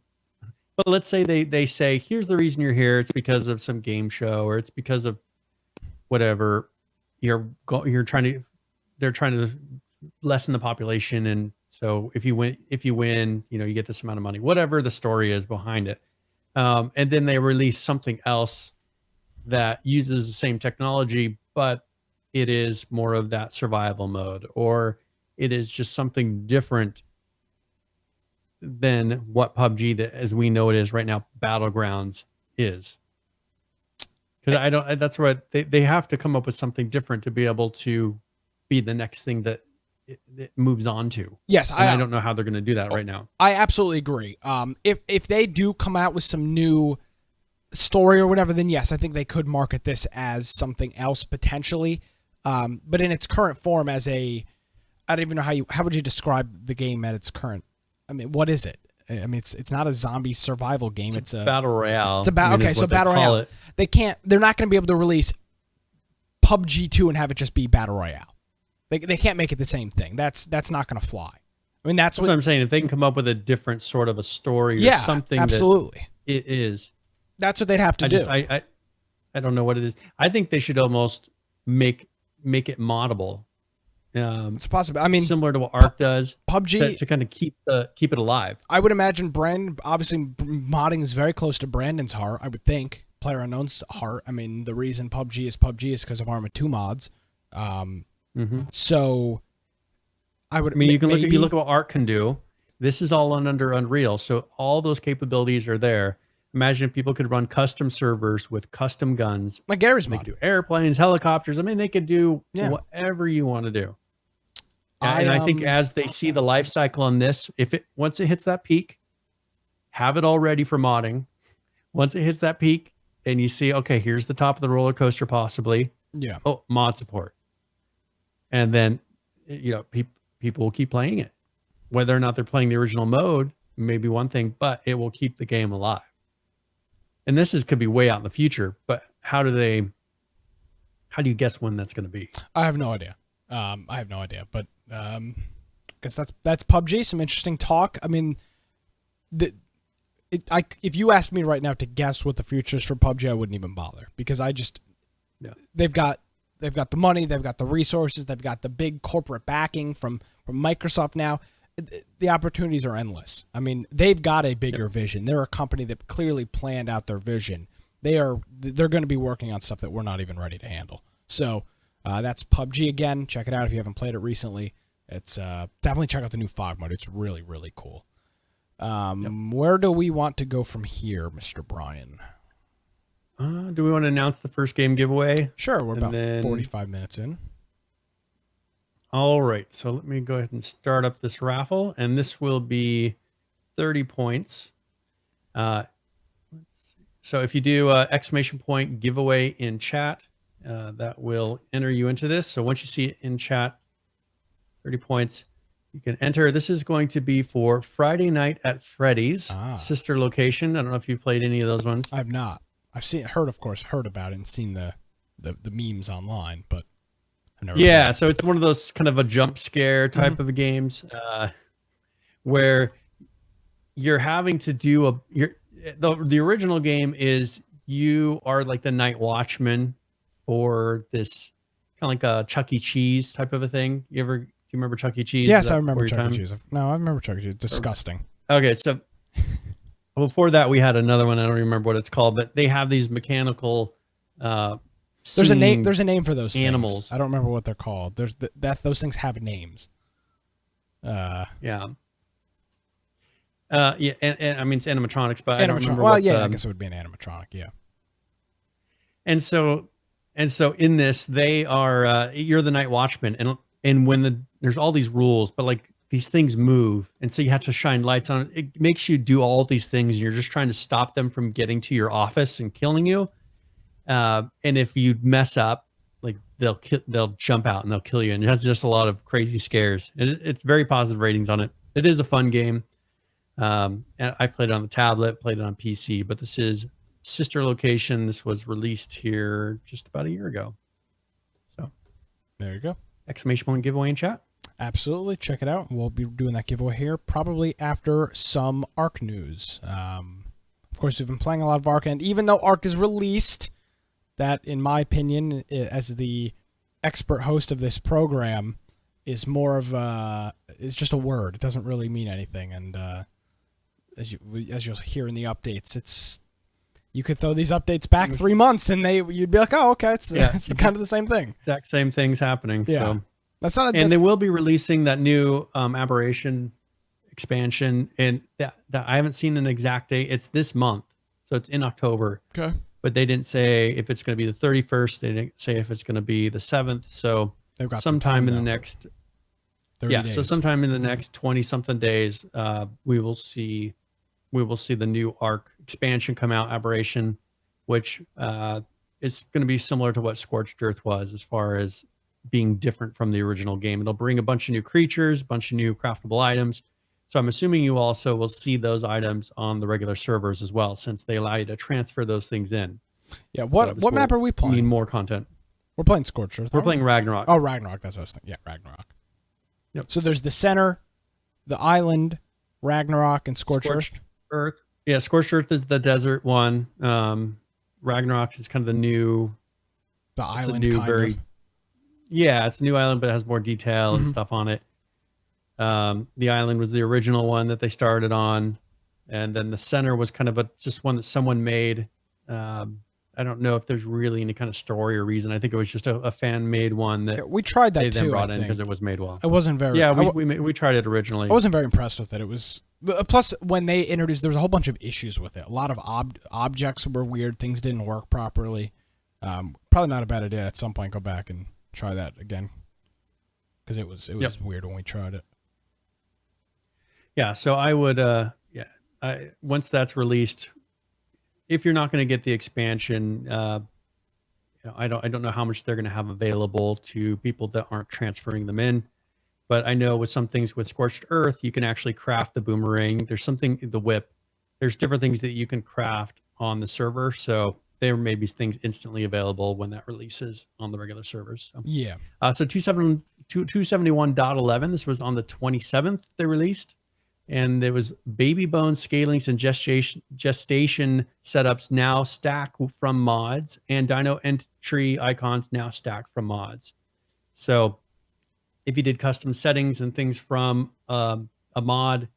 but let's say they say, here's the reason you're here. It's because of some game show, or it's because of whatever. They're trying to lessen the population, and so if you win, you get this amount of money. Whatever the story is behind it, and then they release something else that uses the same technology, but it is more of that survival mode, or it is just something different than what PUBG, as we know it is right now, Battlegrounds is. Because that's what they have to come up with something different to be able to be the next thing that it moves on to. Yes, I don't know how they're going to do that right now. I absolutely agree. If they do come out with some new story or whatever, then yes, I think they could market this as something else potentially. But in its current form, I don't even know how would you describe the game at its current. I mean, what is it? I mean, it's not a zombie survival game. It's a battle royale. It's so battle royale. They're not going to be able to release PUBG 2 and have it just be battle royale. They can't make it the same thing. That's not going to fly. I mean, that's what I'm saying. If they can come up with a different sort of a story or something, absolutely, that it is. That's what they'd have to do. I don't know what it is. I think they should almost make it moddable. It's possible. I mean, similar to what Ark does, PUBG to kind of keep it alive. I would imagine obviously modding is very close to Brandon's heart. I would think PlayerUnknown's heart. I mean, the reason PUBG is because of Arma 2 mods. So I would. I mean, you look at what Ark can do. This is all under Unreal, so all those capabilities are there. Imagine if people could run custom servers with custom guns, like Gary's They mod. could do airplanes, helicopters. I mean, they could do whatever you want to do. And I think as they see the life cycle on this, once it hits that peak, have it all ready for modding. Once it hits that peak and you see, okay, here's the top of the roller coaster possibly. Yeah. Oh, mod support. And then, people will keep playing it. Whether or not they're playing the original mode may be one thing, but it will keep the game alive. And could be way out in the future, but how do you guess when that's going to be? I have no idea. But I guess that's PUBG. Some interesting talk. I mean, if you asked me right now to guess what the future is for PUBG, I wouldn't even bother because they've got the money, they've got the resources, they've got the big corporate backing from Microsoft now. The opportunities are endless. I mean, they've got a bigger vision. They're a company that clearly planned out their vision. They're going to be working on stuff that we're not even ready to handle. So that's PUBG again. Check it out if you haven't played it recently. It's definitely check out the new fog mode. It's really, really cool. Where do we want to go from here, Mr. Brian? Do we want to announce the first game giveaway? Sure. We're about 45 minutes in. All right. So let me go ahead and start up this raffle, and this will be 30 points. Let's see. So if you do exclamation point giveaway in chat, that will enter you into this. So once you see it in chat, 30 points, you can enter. This is going to be for Friday Night at Freddy's sister location. I don't know if you've played any of those ones. I've not. I've heard about it and seen the memes online, but I've never. Yeah, so it's one of those kind of a jump scare type of games where you're having to do the original game is you are like the night watchman for this kind of like a Chuck E. Cheese type of a thing. Do you remember Chuck E. Cheese? Yes, I remember Chuck E. Cheese. No, I remember Chuck E. Cheese. Disgusting. Okay, so before that we had another one. I don't remember what it's called, but they have these mechanical. There's a name. There's a name for those animals. Things. I don't remember what they're called. Those things have names. Yeah. And I mean it's animatronics, but I don't remember. Well, I guess it would be an animatronic. Yeah. And so And so in this, they are you're the night watchman, and when there's all these rules, but like these things move, and so you have to shine lights on it. It makes you do all these things, and you're just trying to stop them from getting to your office and killing you. And if you mess up, like they'll jump out and they'll kill you, and it has just a lot of crazy scares. It's very positive ratings on it. It is a fun game. And I played it on the tablet, played it on PC, but this is sister location. This was released here just about a year ago. So there you go. Exclamation point giveaway in chat. Absolutely. Check it out. We'll be doing that giveaway here probably after some Ark news. Of course, we've been playing a lot of Ark, and even though Ark is released, that, in my opinion, as the expert host of this program, is more of it's just a word. It doesn't really mean anything. And as you'll hear in the updates, you could throw these updates back 3 months, and you'd be like, oh, okay, it's kind of the same thing. Exact same things happening. Yeah. So that's not. And they will be releasing that new Aberration expansion, and that I haven't seen an exact date. It's this month, so it's in October. Okay. But they didn't say if it's going to be the 31st. They didn't say if it's going to be the 7th. So they've got sometime in the next 30 days. So sometime in the next 20-something days, we will see the new Ark expansion come out, Aberration, which is going to be similar to what Scorched Earth was as far as being different from the original game. It'll bring a bunch of new creatures, a bunch of new craftable items. So I'm assuming you also will see those items on the regular servers as well, since they allow you to transfer those things in. Yeah. What map are we playing? Need more content. We're playing Scorched Earth. We're playing Ragnarok. Oh, Ragnarok. That's what I was thinking. Yeah, Ragnarok. Yep. So there's the center, the island, Ragnarok, and Scorched Earth. Yeah, Scorched Earth is the desert one. Ragnarok is kind of the new. The island. Yeah, it's a new island, but it has more detail and stuff on it. The island was the original one that they started on, and then the center was kind of just one that someone made. I don't know if there's really any kind of story or reason. I think it was just a fan-made one that we tried that they too. Then brought in because it was made well. It wasn't very. Yeah, we tried it originally. I wasn't very impressed with it. It was plus when they introduced, there was a whole bunch of issues with it. A lot of objects were weird. Things didn't work properly. Probably not a bad idea at some point. Go back and try that again, because it was weird when we tried it. Yeah, so I would once that's released, if you're not going to get the expansion, I don't know how much they're going to have available to people that aren't transferring them in, but I know with some things with Scorched Earth, you can actually craft the boomerang. There's the whip. There's different things that you can craft on the server, so there may be things instantly available when that releases on the regular servers. So. Yeah. So 271.11. This was on the 27th they released. And there was baby bone scalings and gestation setups now stack from mods, and dino entry icons now stack from mods. So if you did custom settings and things from a mod,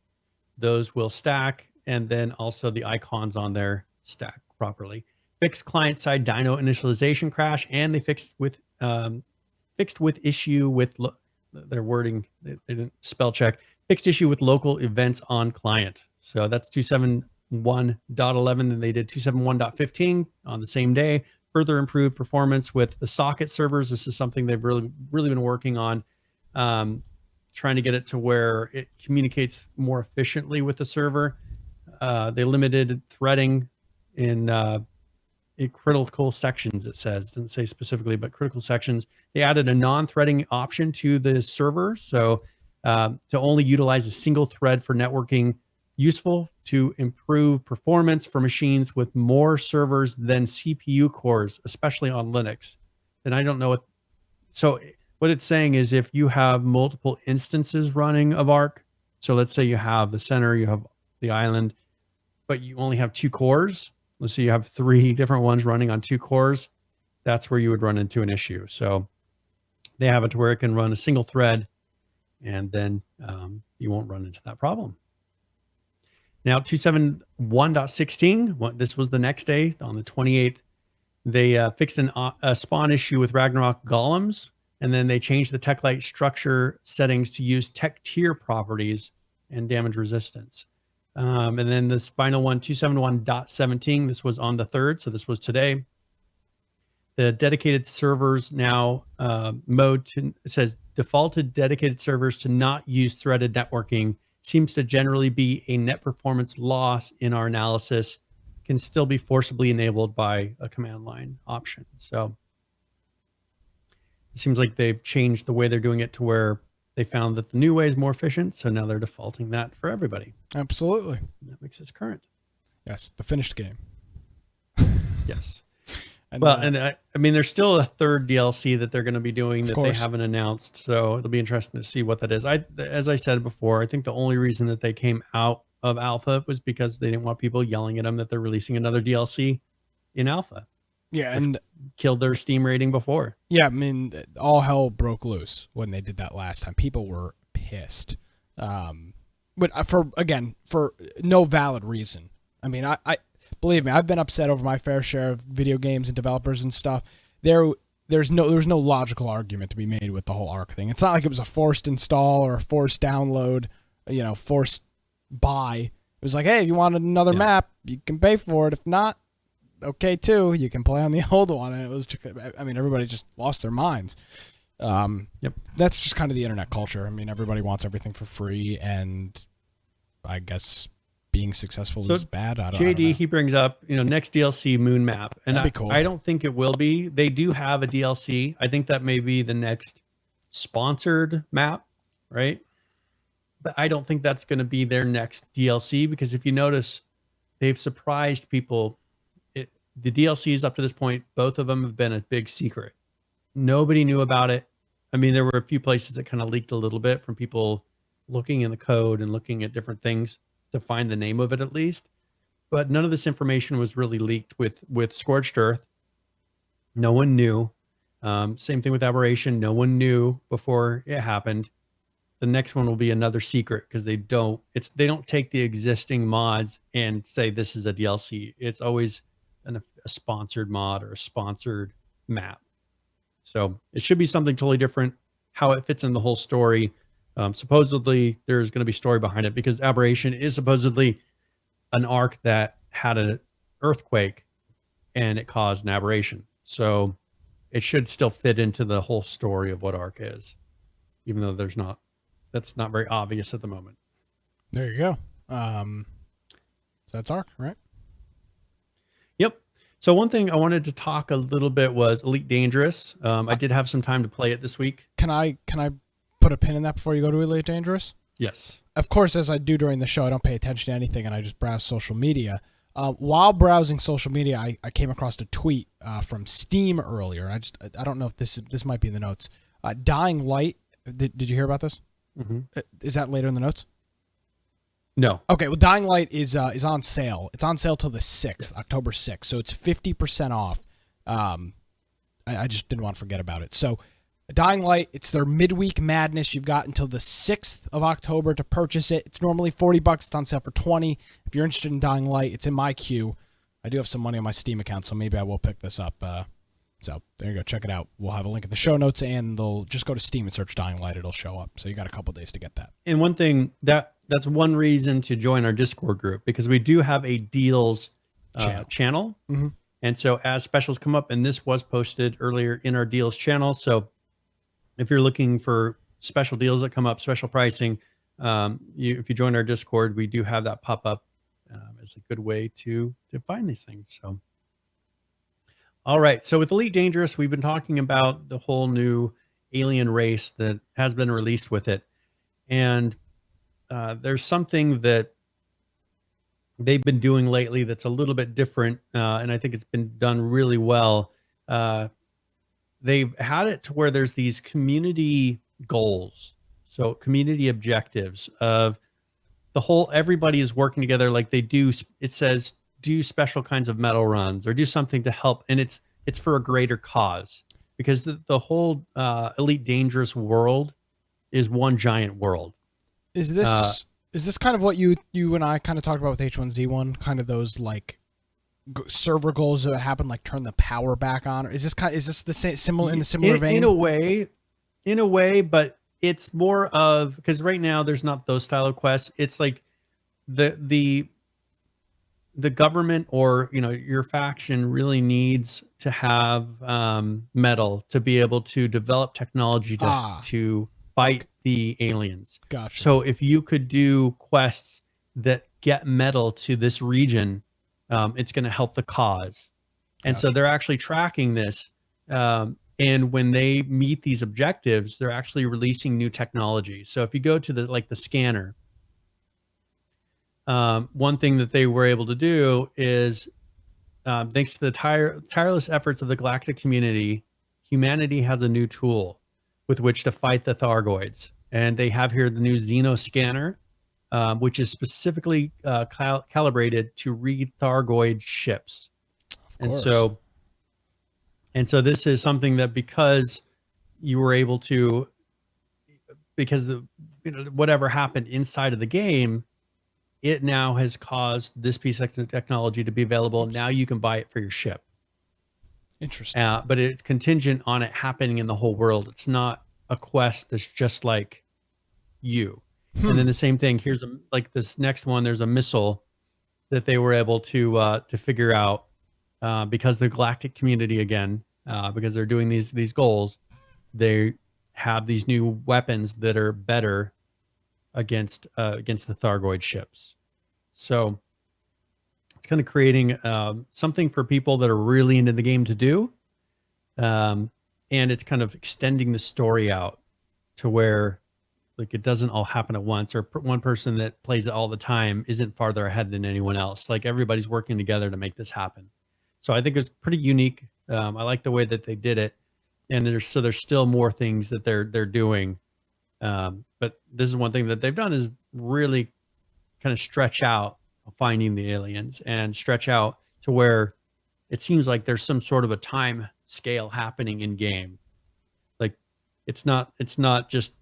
those will stack, and then also the icons on there stack properly. Fixed client-side dino initialization crash, and they fixed with issue with their wording. They didn't spell check. Fixed issue with local events on client. So that's 271.11. Then they did 271.15 on the same day. Further improved performance with the socket servers. This is something they've really been working on, trying to get it to where it communicates more efficiently with the server. They limited threading in critical sections, it says. Doesn't say specifically, but critical sections. They added a non-threading option to the server. So to only utilize a single thread for networking, useful to improve performance for machines with more servers than CPU cores, especially on Linux. And I don't know what, so what it's saying is if you have multiple instances running of Ark, so let's say you have the center, you have the island, but you only have 2 cores. Let's say you have 3 different ones running on 2 cores. That's where you would run into an issue. So they have it to where it can run a single thread, and then you won't run into that problem. Now, 271.16, this was the next day, on the 28th, they fixed a spawn issue with Ragnarok golems, and then they changed the tech light structure settings to use tech tier properties and damage resistance. And then this final one, 271.17, this was on the 3rd, so this was today. The dedicated servers now it says defaulted dedicated servers to not use threaded networking seems to generally be a net performance loss in our analysis, can still be forcibly enabled by a command line option. So it seems like they've changed the way they're doing it to where they found that the new way is more efficient. So now they're defaulting that for everybody. Absolutely. That makes it current. Yes, the finished game. Yes. And, I mean, there's still a third DLC that they're going to be doing that course. they haven't announced. So it'll be interesting to see what that is. As I said before, I think the only reason that they came out of alpha was because they didn't want people yelling at them that they're releasing another DLC in alpha. Yeah, and killed their Steam rating before. Yeah, I mean, all hell broke loose when they did that last time. People were pissed, but for no valid reason. I mean, I believe me, I've been upset over my fair share of video games and developers and stuff. There's no logical argument to be made with the whole ARC thing. It's not like it was a forced install or a forced download, forced buy. It was like, hey, if you want another map, you can pay for it. If not, okay too. You can play on the old one. And it was, I mean, everybody just lost their minds. That's just kind of the internet culture. I mean, everybody wants everything for free, and I guess being successful is bad. I don't know. He brings up, next DLC moon map, and that'd be cool. I don't think it will be. They do have a DLC. I think that may be the next sponsored map, right? But I don't think that's going to be their next DLC, because if you notice, they've surprised people. The DLCs up to this point, both of them have been a big secret. Nobody knew about it. I mean, there were a few places that kind of leaked a little bit from people looking in the code and looking at different things to find the name of it at least. But none of this information was really leaked with Scorched Earth. No one knew. Same thing with Aberration. No one knew before it happened. The next one will be another secret, because they don't take the existing mods and say this is a DLC. It's always a sponsored mod or a sponsored map. So it should be something totally different. How it fits in the whole story. Supposedly there's going to be story behind it, because Aberration is supposedly an arc that had an earthquake and it caused an aberration. So it should still fit into the whole story of what arc is, even though that's not very obvious at the moment. There you go. So that's arc, right? Yep. So one thing I wanted to talk a little bit was Elite Dangerous. I did have some time to play it this week. Can I put a pin in that before you go to Elite Dangerous? Yes. Of course, as I do during the show, I don't pay attention to anything, and I just browse social media. While browsing social media, I came across a tweet from Steam earlier. I don't know if this might be in the notes. Dying Light. Did you hear about this? Mm-hmm. Is that later in the notes? No. Okay, well, Dying Light is on sale. It's on sale till the 6th, October 6th, so it's 50% off. I just didn't want to forget about it. So Dying Light, it's their midweek madness. You've got until the 6th of October to purchase it. It's normally $40. It's on sale for $20. If you're interested in Dying Light, it's in my queue. I do have some money on my Steam account, so maybe I will pick this up. So there you go. Check it out. We'll have a link in the show notes, and they'll just go to Steam and search Dying Light. It'll show up. So you got a couple days to get that. And one thing that's one reason to join our Discord group, because we do have a deals channel. Mm-hmm. And so as specials come up, and this was posted earlier in our deals channel. So if you're looking for special deals that come up, special pricing, if you join our Discord, we do have that pop up as a good way to find these things. So, all right. So with Elite Dangerous, we've been talking about the whole new alien race that has been released with it. And there's something that they've been doing lately that's a little bit different. And I think it's been done really well. They've had it to where there's these community goals. So community objectives of the whole, everybody is working together. Like they do, it says, do special kinds of metal runs or do something to help. And it's for a greater cause, because the whole Elite Dangerous world is one giant world. Is this kind of what you and I kind of talked about with H1Z1, kind of those like server goals that happen, like turn the power back on? Or is this the same, similar in a similar vein? In a way, but it's more of, because right now there's not those style of quests. It's like the the government or your faction really needs to have metal to be able to develop technology to fight the aliens. Gotcha. So if you could do quests that get metal to this region, it's going to help the cause. And so they're actually tracking this. And when they meet these objectives, they're actually releasing new technology. So if you go to the scanner, one thing that they were able to do is, thanks to the tireless efforts of the galactic community, humanity has a new tool with which to fight the Thargoids. And they have here the new Xeno scanner, which is specifically calibrated to read Thargoid ships. And so this is something that because you were able to, because of whatever happened inside of the game, it now has caused this piece of technology to be available. Now you can buy it for your ship. Interesting. But it's contingent on it happening in the whole world. It's not a quest that's just like you. And then the same thing, here's this next one, there's a missile that they were able to figure out because the galactic community, again, because they're doing these goals, they have these new weapons that are better against the Thargoid ships. So it's kind of creating something for people that are really into the game to do. And it's kind of extending the story out to where it doesn't all happen at once, or one person that plays it all the time isn't farther ahead than anyone else. Everybody's working together to make this happen. So I think it's pretty unique. I like the way that they did it. And there's still more things that they're doing. But this is one thing that they've done is really kind of stretch out finding the aliens and stretch out to where it seems like there's some sort of a time scale happening in game. It's not just,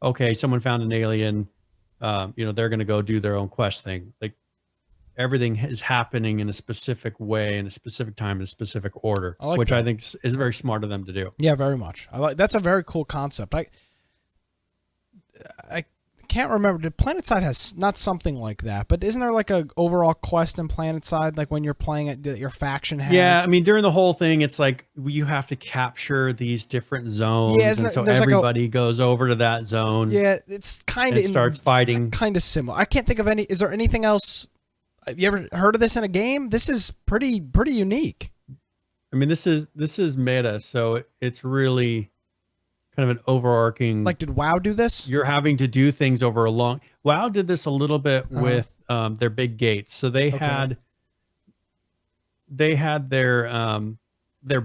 okay, someone found an alien, they're going to go do their own quest thing. Everything is happening in a specific way, in a specific time, in a specific order, which I think is very smart of them to do. Yeah, very much. That's a very cool concept. I can't remember. PlanetSide has not something like that, but isn't there a overall quest in PlanetSide, when you're playing it that your faction has? Yeah, I mean, during the whole thing, it's you have to capture these different zones, and so everybody goes over to that zone. Yeah, it's kind of starts fighting. Kind of similar. I can't think of any. Is there anything else? Have you ever heard of this in a game? This is pretty unique. I mean, this is meta, so it's really kind of an overarching. Did WoW do this? You're having to do things over a long. WoW did this a little bit with their big gates. So they had their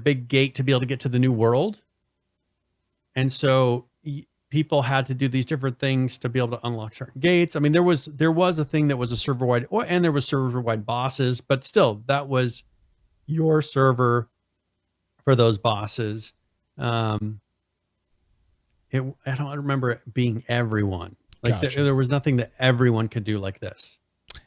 big gate to be able to get to the new world, and so people had to do these different things to be able to unlock certain gates. I mean, there was a thing that was a server wide, and there was server wide bosses, but still, that was your server for those bosses. I don't remember it being everyone. Gotcha. There was nothing that everyone could do like this.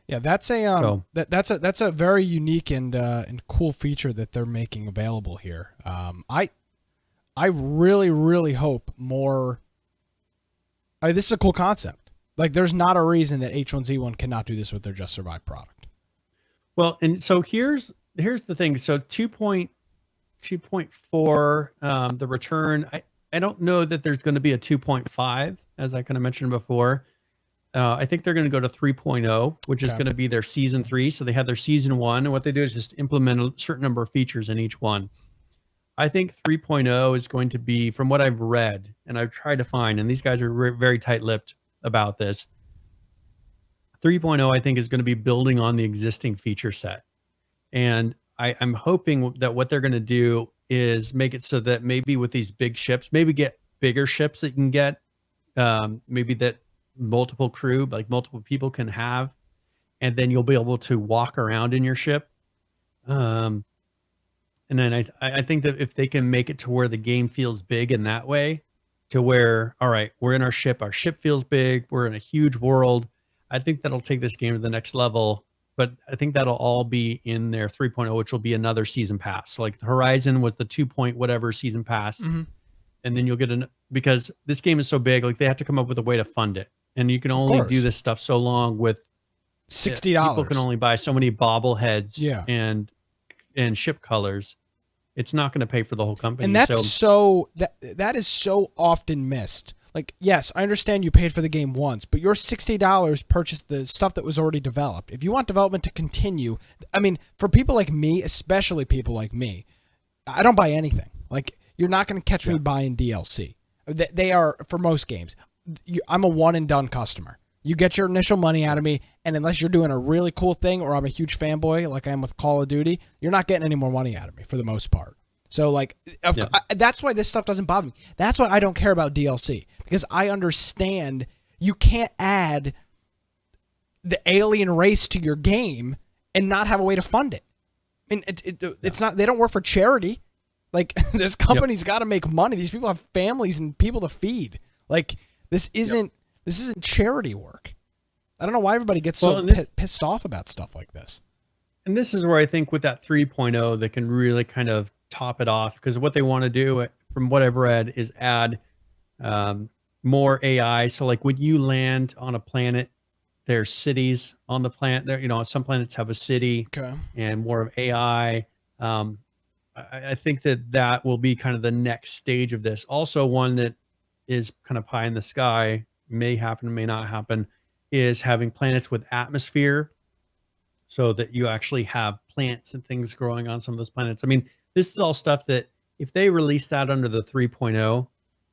Yeah, that's a that's a very unique and cool feature that they're making available here. I really hope more. This is a cool concept. There's not a reason that H1Z1 cannot do this with their Just Survive product. Well, and so here's the thing. So 2.4, the return. I don't know that there's going to be a 2.5, as I kind of mentioned before. I think they're going to go to 3.0, which is going to be their season 3. So they had their season 1, and what they do is just implement a certain number of features in each one. I think 3.0 is going to be, from what I've read and I've tried to find, and these guys are very tight-lipped about this, 3.0 I think is going to be building on the existing feature set. And I'm hoping that what they're going to do is make it so that maybe with these big ships, maybe get bigger ships that you can get, maybe that multiple crew, multiple people can have, and then you'll be able to walk around in your ship. And then I think that if they can make it to where the game feels big in that way, to where, all right, we're in our ship feels big, we're in a huge world, I think that'll take this game to the next level. But I think that'll all be in their 3.0, which will be another season pass. So Horizon was the 2 point whatever season pass. Mm-hmm. And then you'll get because this game is so big, they have to come up with a way to fund it. And you can only do this stuff so long with $60. People can only buy so many bobbleheads Yeah. and ship colors. It's not going to pay for the whole company. And that's that is so often missed. Like, yes, I understand you paid for the game once, but your $60 purchased the stuff that was already developed. If you want development to continue, I mean, for people like me, especially people like me, I don't buy anything. Like, you're not going to catch me buying DLC. They are, for most games, I'm a one and done customer. You get your initial money out of me, and unless you're doing a really cool thing or I'm a huge fanboy like I am with Call of Duty, you're not getting any more money out of me for the most part. So, like, that's why this stuff doesn't bother me. That's why I don't care about DLC, because I understand you can't add the alien race to your game and not have a way to fund it. And it's not, they don't work for charity. Like, this company's got to make money. These people have families and people to feed. Like, this isn't charity work. I don't know why everybody gets pissed off about stuff like this. And this is where I think with that 3.0, they can really kind of top it off, because what they want to do, from what I've read, is add more AI. So like when you land on a planet, there's cities on the planet there. You know, some planets have a city and more of AI. I think that will be kind of the next stage of this. Also, one that is kind of pie in the sky, may happen, may not happen, is having planets with atmosphere, so that you actually have plants and things growing on some of those planets. I mean, this is all stuff that if they release that under the 3.0,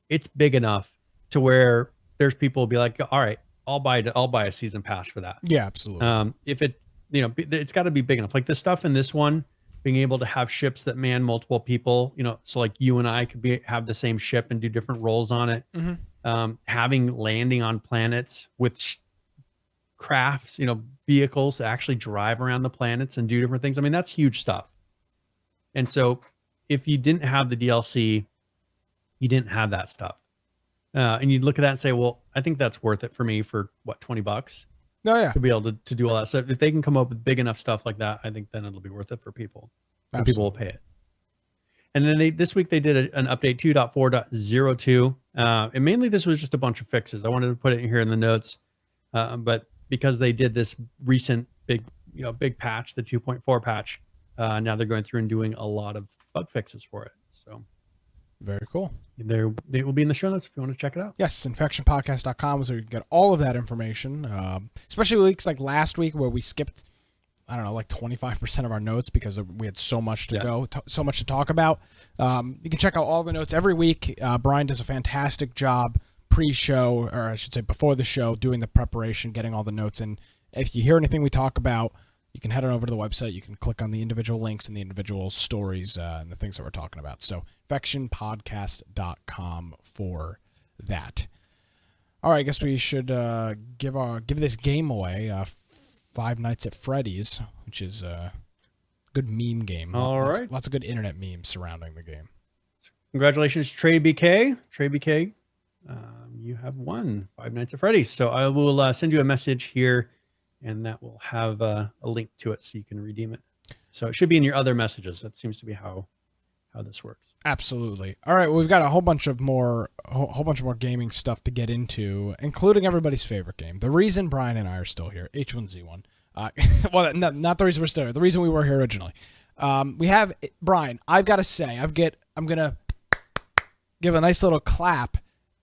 it's big enough to where there's people will be like, all right, I'll buy a season pass for that. Yeah, absolutely. If it, you know, it's got to be big enough. Like the stuff in this one, being able to have ships that man multiple people, you know, so like you and I could have the same ship and do different roles on it. Mm-hmm. Having landing on planets with crafts, you know, vehicles to actually drive around the planets and do different things. I mean, that's huge stuff. And so if you didn't have the DLC, you didn't have that stuff. And you'd look at that and say, well, I think that's worth it for me for what, $20? Oh yeah. To be able to do all that stuff. If they can come up with big enough stuff like that, I think then it'll be worth it for people. And people will pay it. And then this week they did an update 2.4.02. And mainly this was just a bunch of fixes. I wanted to put it in here in the notes. But because they did this recent big patch, the 2.4 patch, now they're going through and doing a lot of bug fixes for it. So very cool. They will be in the show notes if you want to check it out. Yes, infectionpodcast.com is where you can get all of that information, especially weeks like last week where we skipped, I don't know, like 25% of our notes because we had so much to so much to talk about. You can check out all the notes every week. Brian does a fantastic job pre-show, or I should say before the show, doing the preparation, getting all the notes in. If you hear anything we talk about, you can head on over to the website. You can click on the individual links and the individual stories and the things that we're talking about. So infectionpodcast.com for that. All right, I guess we should give this game away, Five Nights at Freddy's, which is a good meme game. All right. Lots of good internet memes surrounding the game. Congratulations, Trey BK. Trey BK, you have won Five Nights at Freddy's. So I will send you a message here, and that will have a link to it so you can redeem it. So it should be in your other messages. That seems to be how this works. Absolutely. All right, well, we've got a whole bunch more gaming stuff to get into, including everybody's favorite game. The reason Brian and I are still here, H1Z1. Well, not the reason we're still here. The reason we were here originally. We have Brian. I've got to say, I'm gonna give a nice little clap.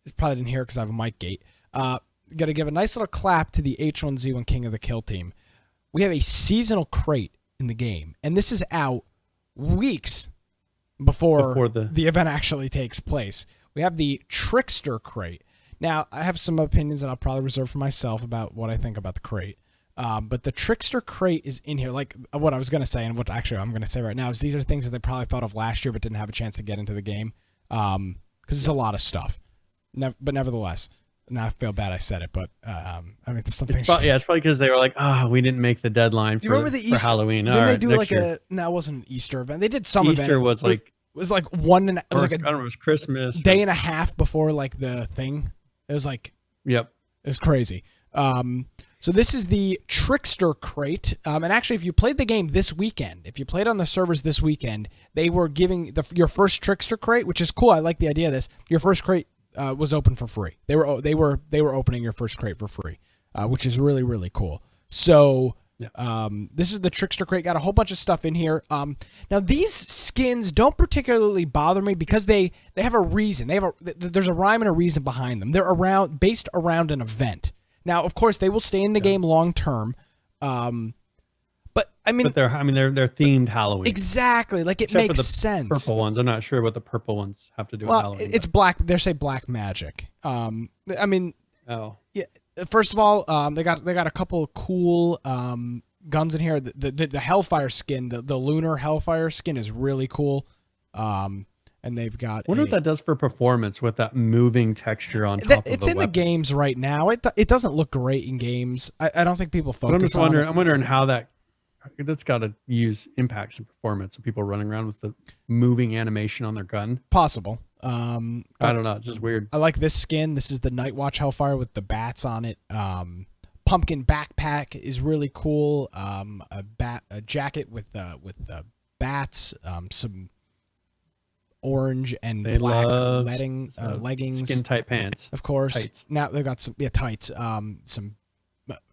You probably didn't hear it because I have a mic gate. Got to give a nice little clap to the H1Z1 King of the Kill team. We have a seasonal crate in the game, and this is out weeks before the event actually takes place. We have the Trickster crate. Now, I have some opinions that I'll probably reserve for myself about what I think about the crate. But the Trickster crate is in here. Like what I was going to say, and what actually I'm going to say right now, is these are things that they probably thought of last year but didn't have a chance to get into the game. Because it's a lot of stuff. But nevertheless, now I feel bad I said it, but I mean, there's something. It's probably because they were like, we didn't make the deadline for Halloween. Didn't they do like year. No, it wasn't an Easter event. They did some Easter event. was like. It was like one and it was like I don't know, it was Christmas. Day and a half before like the thing. It was like, yep, it was crazy. So this is the Trickster crate. And actually, if you played the game this weekend, if you played on the servers this weekend, they were giving your first Trickster crate, which is cool. I like the idea of this. Your first crate was open for free. They were opening your first crate for free, which is really, really cool. So Yeah. this is the Trickster Crate. Got a whole bunch of stuff in here. Now these skins don't particularly bother me because they have a reason. There's a rhyme and a reason behind them. They're based around an event. Now, of course, they will stay in the game long term. But they're themed Halloween. Exactly. Like, it Except makes for the sense. Purple ones. I'm not sure what the purple ones have to do with Halloween. It's black. They say black magic. Oh. Yeah. First of all, they got a couple of cool guns in here. The Hellfire skin, the lunar Hellfire skin is really cool. And they've got. I wonder what that does for performance with that moving texture on top of It's in weapon. the games right now. It doesn't look great in games. I don't think people focus on it. I'm wondering how that's got to impact some performance of people running around with the moving animation on their gun. Possible. I don't know. It's just weird. I like this skin. This is the Nightwatch Hellfire with the bats on it. Pumpkin backpack is really cool. A jacket with bats. Some orange and black leggings. Skin tight pants. Of course. Tights. Now they've got some tights. Some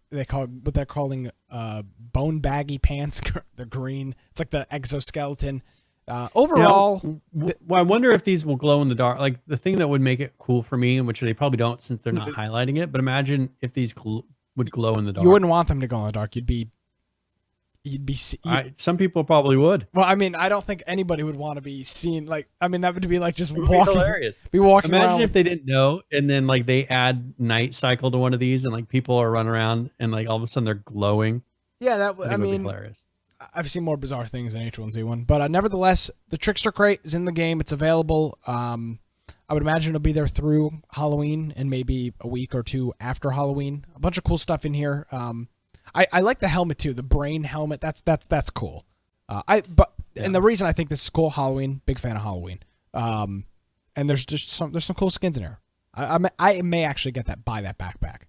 they're calling bone baggy pants. They're green. It's like the exoskeleton. Overall, I wonder if these will glow in the dark. Like, the thing that would make it cool for me, and which they probably don't since they're not highlighting it, but imagine if these would glow in the dark. You wouldn't want them to glow in the dark. Some people probably would. Well, I don't think anybody would want to be seen. Like, that would be like just walking. Hilarious. Be walking Imagine around. if they didn't know, and then like they add night cycle to one of these, and like people are running around, and like all of a sudden they're glowing. Yeah, would be hilarious. I've seen more bizarre things in H1Z1, but nevertheless, the Trickster Crate is in the game. It's available. I would imagine it'll be there through Halloween and maybe a week or two after Halloween. A bunch of cool stuff in here. I like the helmet too, the brain helmet. That's cool. And the reason I think this is cool, Halloween, big fan of Halloween. And there's some cool skins in here. I may actually buy that backpack.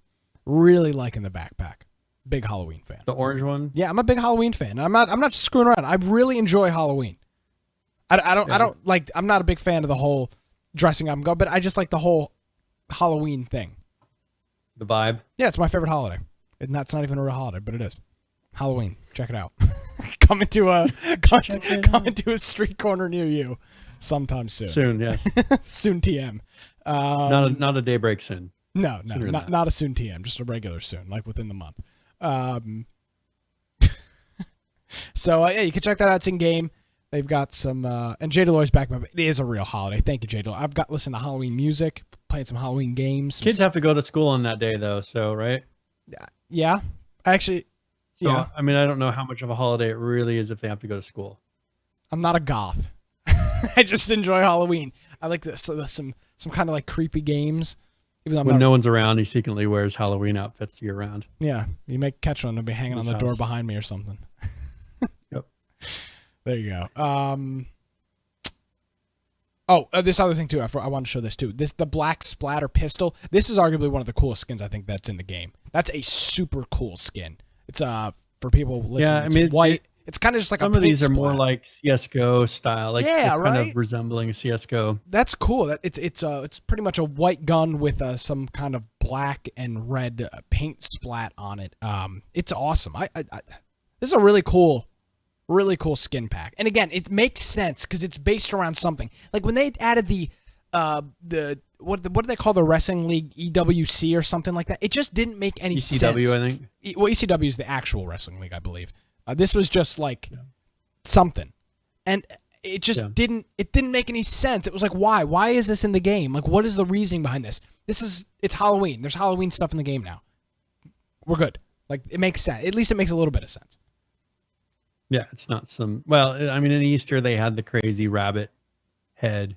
Really liking the backpack. Big Halloween fan. The orange one? Yeah, I'm a big Halloween fan. I'm not just screwing around. I really enjoy Halloween. I'm not a big fan of the whole dressing up and go, but I just like the whole Halloween thing. The vibe? Yeah, it's my favorite holiday. And that's not even a real holiday, but it is. Halloween. Check it out. Coming to a street corner near you sometime soon. Soon, yes. Soon TM. Not a daybreak soon. No, not a soon TM, just a regular soon, like within the month. So yeah, you can check that out. It's in game. They've got some, and Jay Deloy's back. It is a real holiday. Thank you, Jay Deloy. I've got listened to Halloween music, playing some Halloween games. Kids have to go to school on that day though, so right? Yeah, actually. So, yeah. I don't know how much of a holiday it really is if they have to go to school. I'm not a goth. I just enjoy Halloween. I like some kind of like creepy games. Even though when no one's around, he secretly wears Halloween outfits year round. Yeah, you may catch one. They'll be hanging on the door behind me or something. Yep. There you go. This other thing too. I want to show this too. The black splatter pistol. This is arguably one of the coolest skins I think that's in the game. That's a super cool skin. It's for people listening. Yeah, it's white. It's kind of just like some of these are more like CS:GO style, like kind of resembling a CS:GO. That's cool. It's pretty much a white gun with some kind of black and red paint splat on it. It's awesome. This is a really cool skin pack. And again, it makes sense because it's based around something. Like when they added the what do they call the wrestling league, EWC or something like that? It just didn't make any sense. ECW, I think. ECW is the actual wrestling league, I believe. This was just like something, and it just didn't make any sense. It was like, why is this in the game? Like, what is the reasoning behind this? It's Halloween. There's Halloween stuff in the game now. We're good. Like, it makes sense. At least it makes a little bit of sense. Yeah, it's not in Easter they had the crazy rabbit head.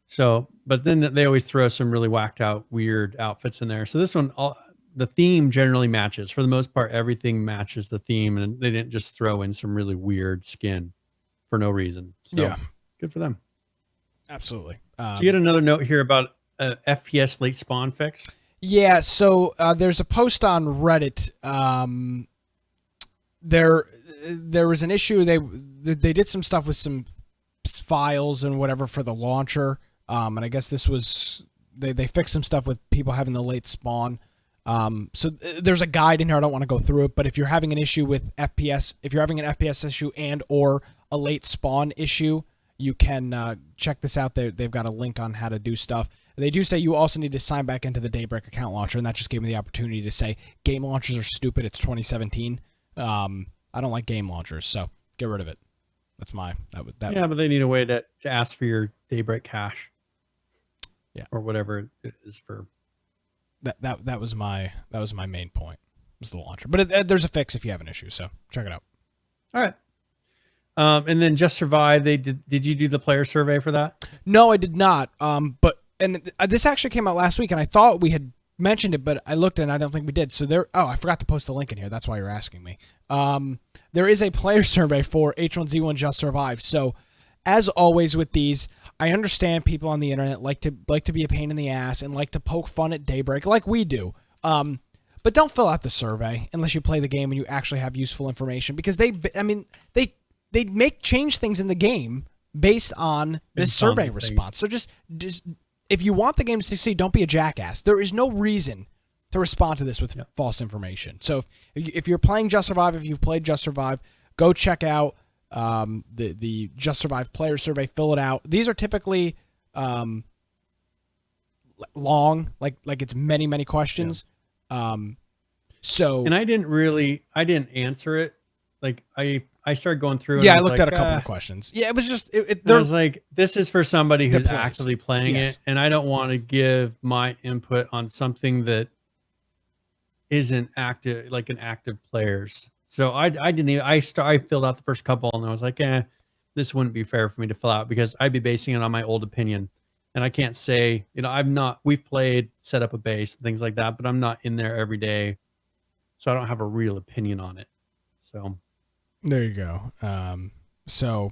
So, but then they always throw some really whacked out weird outfits in there. So this one, the theme generally matches. For the most part, everything matches the theme, and they didn't just throw in some really weird skin for no reason. So, yeah, good for them. Absolutely. So you had another note here about FPS late spawn fix? Yeah, so there's a post on Reddit. There was an issue. They did some stuff with some files and whatever for the launcher, and I guess this was they fixed some stuff with people having the late spawn. There's a guide in here. I don't want to go through it, but if you're having an issue with FPS, if you're having an FPS issue and or a late spawn issue, you can check this out. They've got a link on how to do stuff. They do say you also need to sign back into the Daybreak account launcher, and that just gave me the opportunity to say game launchers are stupid. It's 2017. I don't like game launchers, so get rid of it. That's my that. Yeah, but they need a way to ask for your Daybreak cache. Yeah, or whatever it is for. That was my main point. Was the launcher, but there's a fix if you have an issue. So check it out. All right. And then Just Survive. Did you do the player survey for that? No, I did not. This actually came out last week, and I thought we had mentioned it, but I looked and I don't think we did. So I forgot to post the link in here. That's why you're asking me. There is a player survey for H1Z1 Just Survive. So, as always with these, I understand people on the internet like to be a pain in the ass and like to poke fun at Daybreak, like we do. But don't fill out the survey unless you play the game and you actually have useful information, because they change things in the game based on this survey response. So just if you want the game to succeed, don't be a jackass. There is no reason to respond to this with false information. So if you're playing Just Survive, if you've played Just Survive, go check out the Just Survive player survey. Fill it out. These are typically long, like it's many questions. Yeah. And I didn't answer it. Like I started going through. Yeah, I looked at a couple of questions. Yeah, it was just I was like, this is for somebody who's actively playing it, and I don't want to give my input on something that isn't active, like an active player's. So I didn't even. I filled out the first couple, and I was like, this wouldn't be fair for me to fill out because I'd be basing it on my old opinion, and I can't say, I'm not. We've played, set up a base, things like that, but I'm not in there every day, so I don't have a real opinion on it. So. There you go. So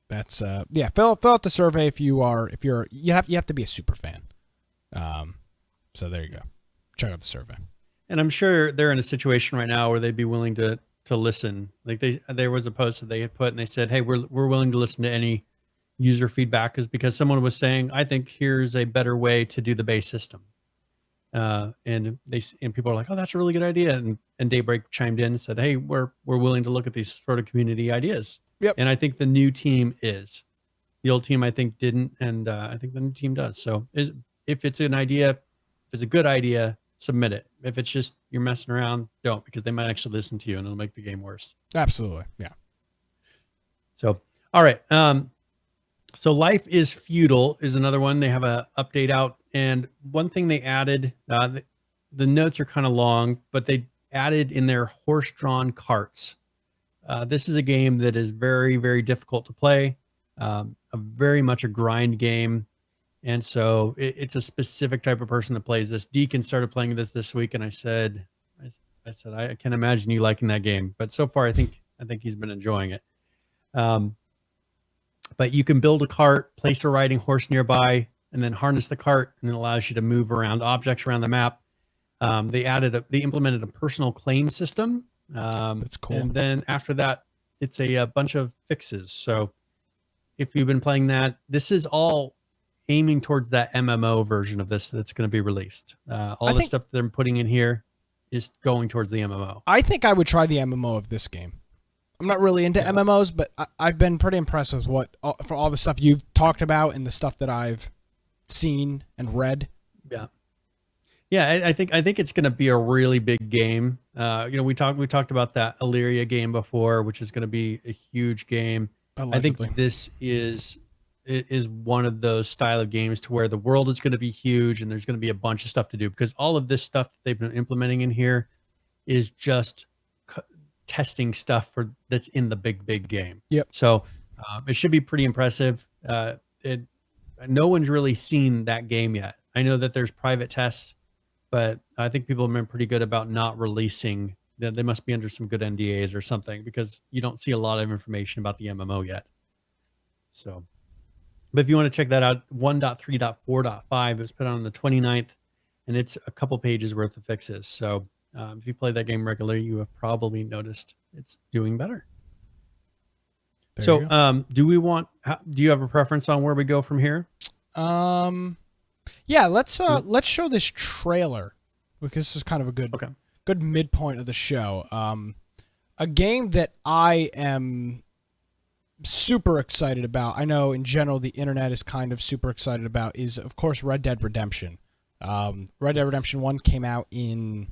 that's fill out the survey you have to be a super fan. So there you go. Check out the survey. And I'm sure they're in a situation right now where they'd be willing to listen. Like there was a post that they had put and they said, "Hey, we're willing to listen to any user feedback," is because someone was saying, "I think here's a better way to do the base system." And people are like, "Oh, that's a really good idea." And Daybreak chimed in and said, "Hey, we're willing to look at these sort of community ideas." Yep. And I think the new team is. The old team I think didn't, and I think the new team does. So if it's an idea, if it's a good idea, submit it. If it's just you're messing around, don't, because they might actually listen to you and it'll make the game worse. Absolutely, yeah. So all right. So Life is Feudal is another one. They have a update out. And one thing they added, the notes are kind of long, but they added in their horse-drawn carts. This is a game that is very, very difficult to play, very much a grind game. And so it's a specific type of person that plays this. Deacon started playing this week, and I said, I can't imagine you liking that game. But so far, I think he's been enjoying it. But you can build a cart, place a riding horse nearby, and then harness the cart, and it allows you to move around objects around the map. They implemented a personal claim system. That's cool. And then after that, it's a bunch of fixes. So if you've been playing that, this is all aiming towards that MMO version of this that's going to be released. All the stuff that they're putting in here is going towards the MMO. I think I would try the MMO of this game. I'm not really into MMOs, but I've been pretty impressed with for all the stuff you've talked about and the stuff that I've seen and read. Yeah, I think it's going to be a really big game. We talked about that Illyria game before, which is going to be a huge game. Allegedly. I think this is one of those style of games to where the world is going to be huge and there's going to be a bunch of stuff to do, because all of this stuff that they've been implementing in here is just testing stuff that's in the big game. Yep. So it should be pretty impressive. No one's really seen that game yet. I know that there's private tests, but I think people have been pretty good about not releasing. They must be under some good NDAs or something, because you don't see a lot of information about the MMO yet. So, but if you want to check that out, 1.3.4.5, it was put on the 29th, and it's a couple pages worth of fixes. So if you play that game regularly, you have probably noticed it's doing better. So do you have a preference on where we go from here? Yeah, let's show this trailer because this is kind of a Okay. good midpoint of the show. A game that I am super excited about, I know in general the internet is kind of super excited about, is of course Red Dead Redemption. Red Dead Redemption 1 came out in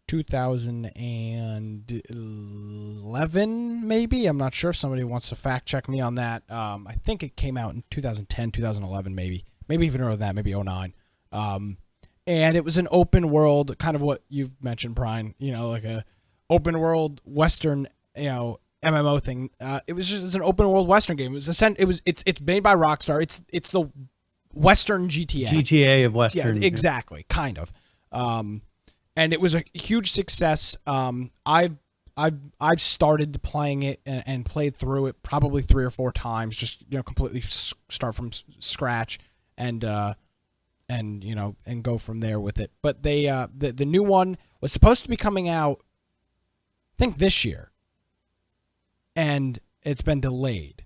2011, maybe. I'm not sure if somebody wants to fact check me on that. I think it came out in 2010, 2011, maybe even earlier than that, maybe 09. And it was an open world, kind of what you've mentioned, Brian, like a open world Western, MMO thing. It's an open world Western game. It's made by Rockstar. It's the Western GTA. GTA of Western. Yeah, exactly, kind of. And it was a huge success. I've started playing it and played through it probably 3 or 4 times, just completely start from scratch and go from there with it. But the new one was supposed to be coming out, I think, this year, and it's been delayed.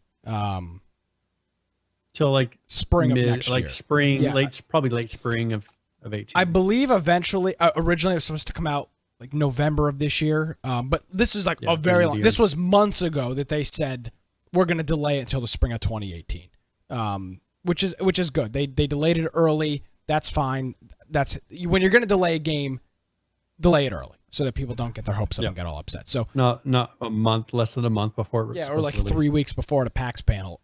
Till like spring of next year. Like spring, Yeah. probably late spring of 18. I believe originally it was supposed to come out like November of this year. But this is like a very long. This was months ago that they said we're going to delay it until the spring of 2018. Which is good. They delayed it early. That's fine. That's when you're going to delay a game, delay it early so that people don't get their hopes up and get all upset. So not a month, less than a month before. Or like 3 weeks before the PAX panel.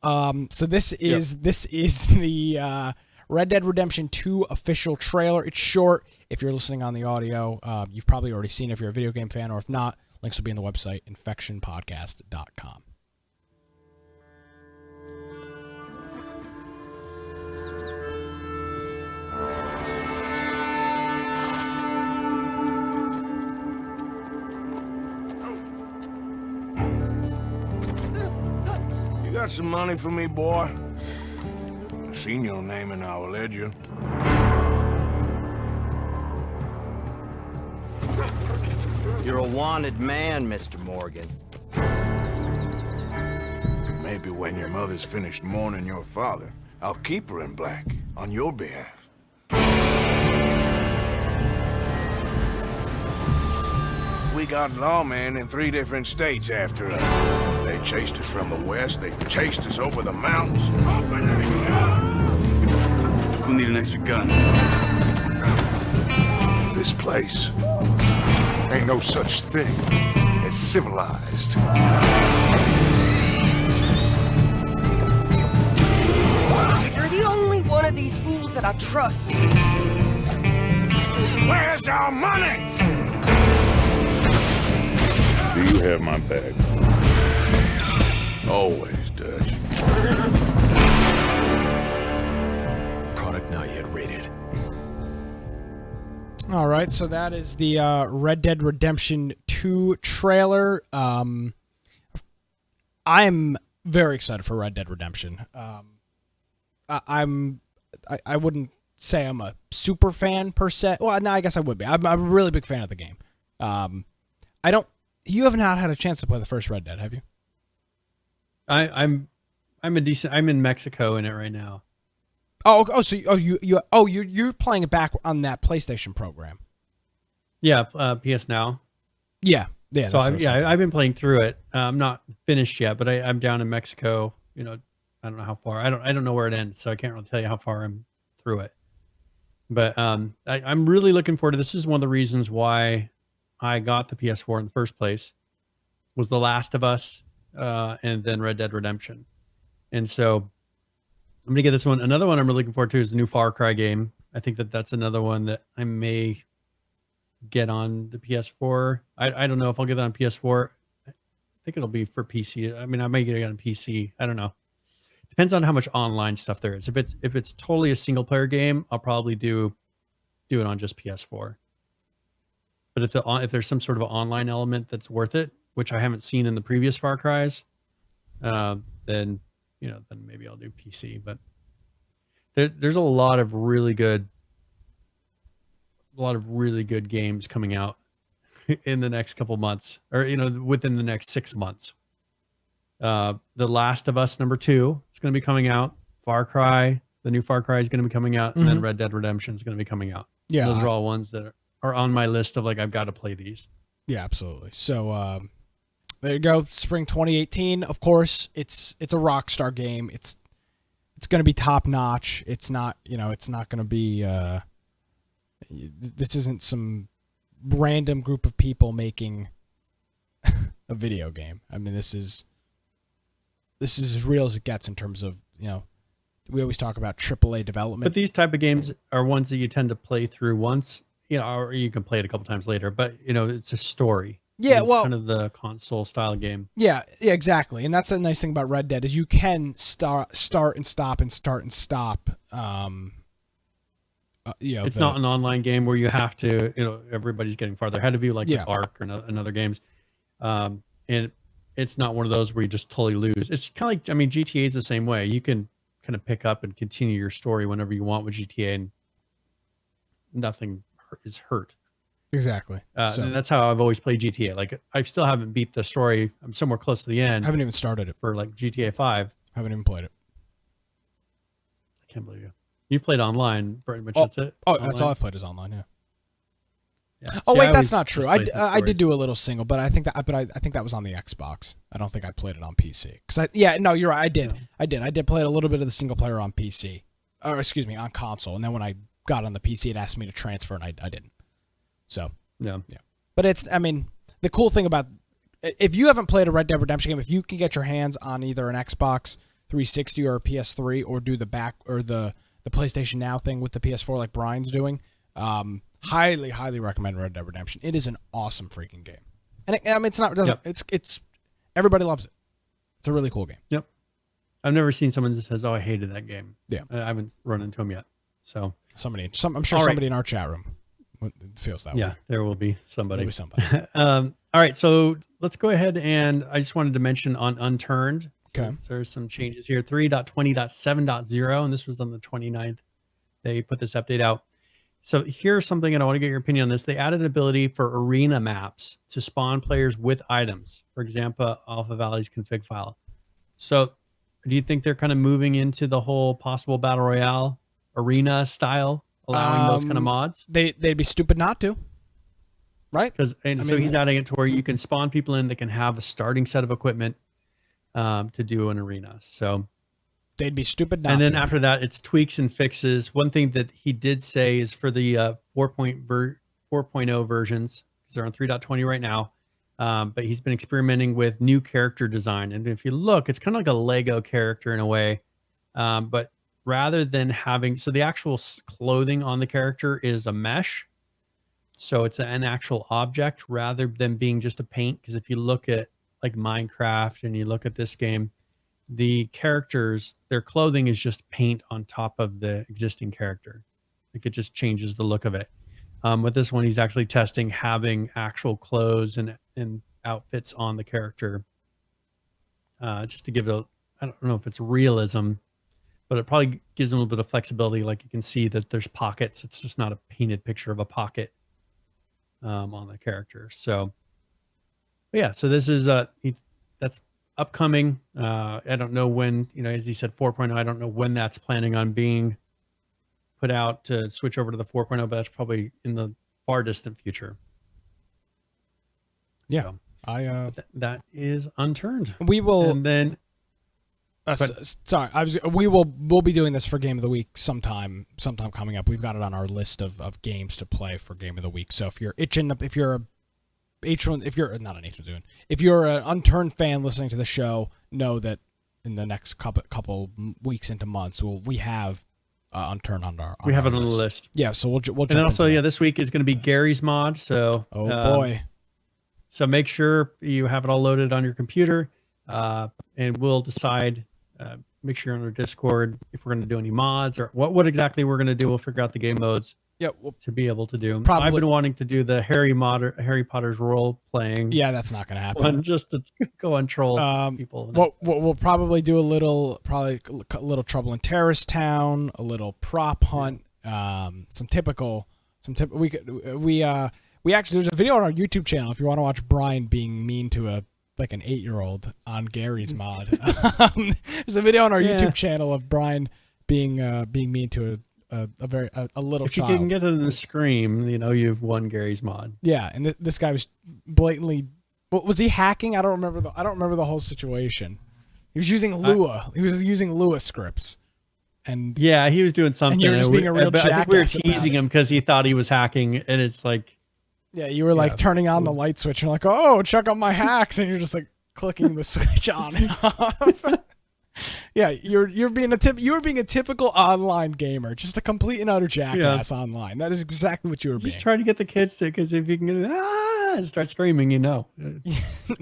So this is the Red Dead Redemption 2 official trailer. It's short. If you're listening on the audio, you've probably already seen it if you're a video game fan, or if not, links will be on the website, infectionpodcast.com. You got some money for me, boy? I seen your name in our ledger. You're a wanted man, Mr. Morgan. Maybe when your mother's finished mourning your father, I'll keep her in black on your behalf. We got lawmen in 3 different states after us. They chased us from the west, they chased us over the mountains. We'll need an extra gun. This place ain't no such thing as civilized. You're the only one of these fools that I trust. Where's our money? Do you have my back? Always, Dutch. Product not yet rated. All right, so that is the Red Dead Redemption 2 trailer. I'm very excited for Red Dead Redemption. I wouldn't say I'm a super fan per se. Well, no, I guess I would be. I'm a really big fan of the game. You have not had a chance to play the first Red Dead, have you? I'm in Mexico in it right now. You're playing it back on that PlayStation program. Yeah, PS Now. Yeah. So I've been playing through it. I'm not finished yet, but I'm down in Mexico. I don't know how far. I don't know where it ends, so I can't really tell you how far I'm through it. But I'm really looking forward to this. This is one of the reasons why I got the PS4 in the first place. Was The Last of Us, and then Red Dead Redemption, and so I'm gonna get this one. Another one I'm really looking forward to is the new Far Cry game. I think that's another one that I may get on the PS4. I don't know if I'll get that on PS4. I think it'll be for PC. I mean, I may get it on PC. I don't know. Depends on how much online stuff there is. If it's totally a single player game, I'll probably do it on just PS4. But if there's some sort of an online element that's worth it, which I haven't seen in the previous Far Cries, then maybe I'll do PC. But there's a lot of really good games coming out in the next couple months, or within the next 6 months. The Last of Us #2 is going to be coming out. Far Cry, the new Far Cry is going to be coming out, and then Red Dead Redemption is going to be coming out. Yeah, those are all ones that are on my list of like I've got to play these. Yeah, absolutely. So there you go. Spring 2018. Of course, it's a Rockstar game. It's going to be top notch. It's not, it's not going to be. This isn't some random group of people making a video game. I mean, this is as real as it gets in terms of, we always talk about AAA development. But these type of games are ones that you tend to play through once, or you can play it a couple times later. But it's a story. Yeah, it's well, kind of the console style game. Yeah, exactly. And that's the nice thing about Red Dead is you can start and stop and start and stop. It's not an online game where you have to, everybody's getting farther ahead of you, like with Ark or other games. And it's not one of those where you just totally lose. It's kind of like, GTA is the same way. You can kind of pick up and continue your story whenever you want with GTA, and nothing is hurt. Exactly. And that's how I've always played GTA. Like, I still haven't beat the story. I'm somewhere close to the end. I haven't even started it. For like GTA 5. Haven't even played it. I can't believe you. You played online, pretty much. That's it. Oh, that's all I've played is online. Yeah. See, Wait, that's not true. I did do a little single, but I think that was on the Xbox. I don't think I played it on PC. No, you're right. I did. I did play a little bit of the single player on PC, or excuse me, on console. And then when I got on the PC, it asked me to transfer, and I didn't. So yeah. But the cool thing about, if you haven't played a Red Dead Redemption game, if you can get your hands on either an Xbox 360 or a PS3, or do the PlayStation Now thing with the PS4 like Brian's doing, highly recommend Red Dead Redemption. It is an awesome freaking game, and it's not. It's everybody loves it. It's a really cool game. Yep. I've never seen someone that says, "Oh, I hated that game." Yeah. I haven't run into them yet. So I'm sure somebody in our chat room feels that way. Yeah, there will be somebody. There'll be somebody. All right, so let's go ahead, and I just wanted to mention on Unturned. Okay. So there's some changes here. 3.20.7.0, and this was on the 29th. They put this update out. So here's something, and I want to get your opinion on this. They added ability for arena maps to spawn players with items. For example, Alpha Valley's config file. So do you think they're kind of moving into the whole possible battle royale arena style, allowing those kind of mods? They'd be stupid not to, right? So he's adding it to where you can spawn people in that can have a starting set of equipment to do an arena. So they'd be stupid not to. And then after that, it's tweaks and fixes. One thing that he did say is for the 4.0 versions, because they're on 3.20 right now, but he's been experimenting with new character design. And if you look, it's kind of like a Lego character in a way, but rather than having, so the actual clothing on the character is a mesh. So it's an actual object rather than being just a paint. Because if you look at like Minecraft and you look at this game, the characters, their clothing is just paint on top of the existing character. Like, it just changes the look of it. With this one, he's actually testing having actual clothes and outfits on the character, just to give it I don't know if it's realism, but it probably gives them a little bit of flexibility. Like, you can see that there's pockets. It's just not a painted picture of a pocket on the character. So, yeah, so this is that's upcoming. I don't know when, as he said, 4.0, I don't know when that's planning on being put out to switch over to the 4.0, but that's probably in the far distant future. Yeah. So, that is Unturned. We will, and then we'll be doing this for Game of the Week sometime coming up. We've got it on our list of games to play for Game of the Week. So if you're if you're an Unturned fan listening to the show, know that in the next couple weeks into months, we have Unturned on our it on the list. Yeah, so we'll jump. And then also, this week is going to be Gary's mod. So boy. So make sure you have it all loaded on your computer, and we'll decide. Make sure you're on our Discord if we're going to do any mods or what exactly we're going to do. We'll figure out the game modes. Yeah, to be able to do. Probably. I've been wanting to do the Harry Potter's role playing. Yeah, that's not going to happen. Just to go and troll people. We'll probably do a little Trouble in Terrorist Town, a little prop hunt, we actually, there's a video on our YouTube channel if you want to watch Brian being mean to an 8-year-old on Gary's mod. There's a video on our YouTube channel of Brian being mean to a little If you child. can get it in the scream, you've won Gary's mod. Yeah, and this guy was blatantly. What was he hacking? I don't remember the whole situation. He was using Lua. He was using Lua scripts. And yeah, he was doing something. And you were just being a real I think we were jackass teasing him because he thought he was hacking, and it's like, yeah, you were like turning on the light switch. You're like, oh, check out my hacks, and you're just like clicking the switch on and off. Yeah, you're being a typical online gamer, just a complete and utter jackass online. That is exactly what you were being. Just trying to get the kids to, because if you can start screaming,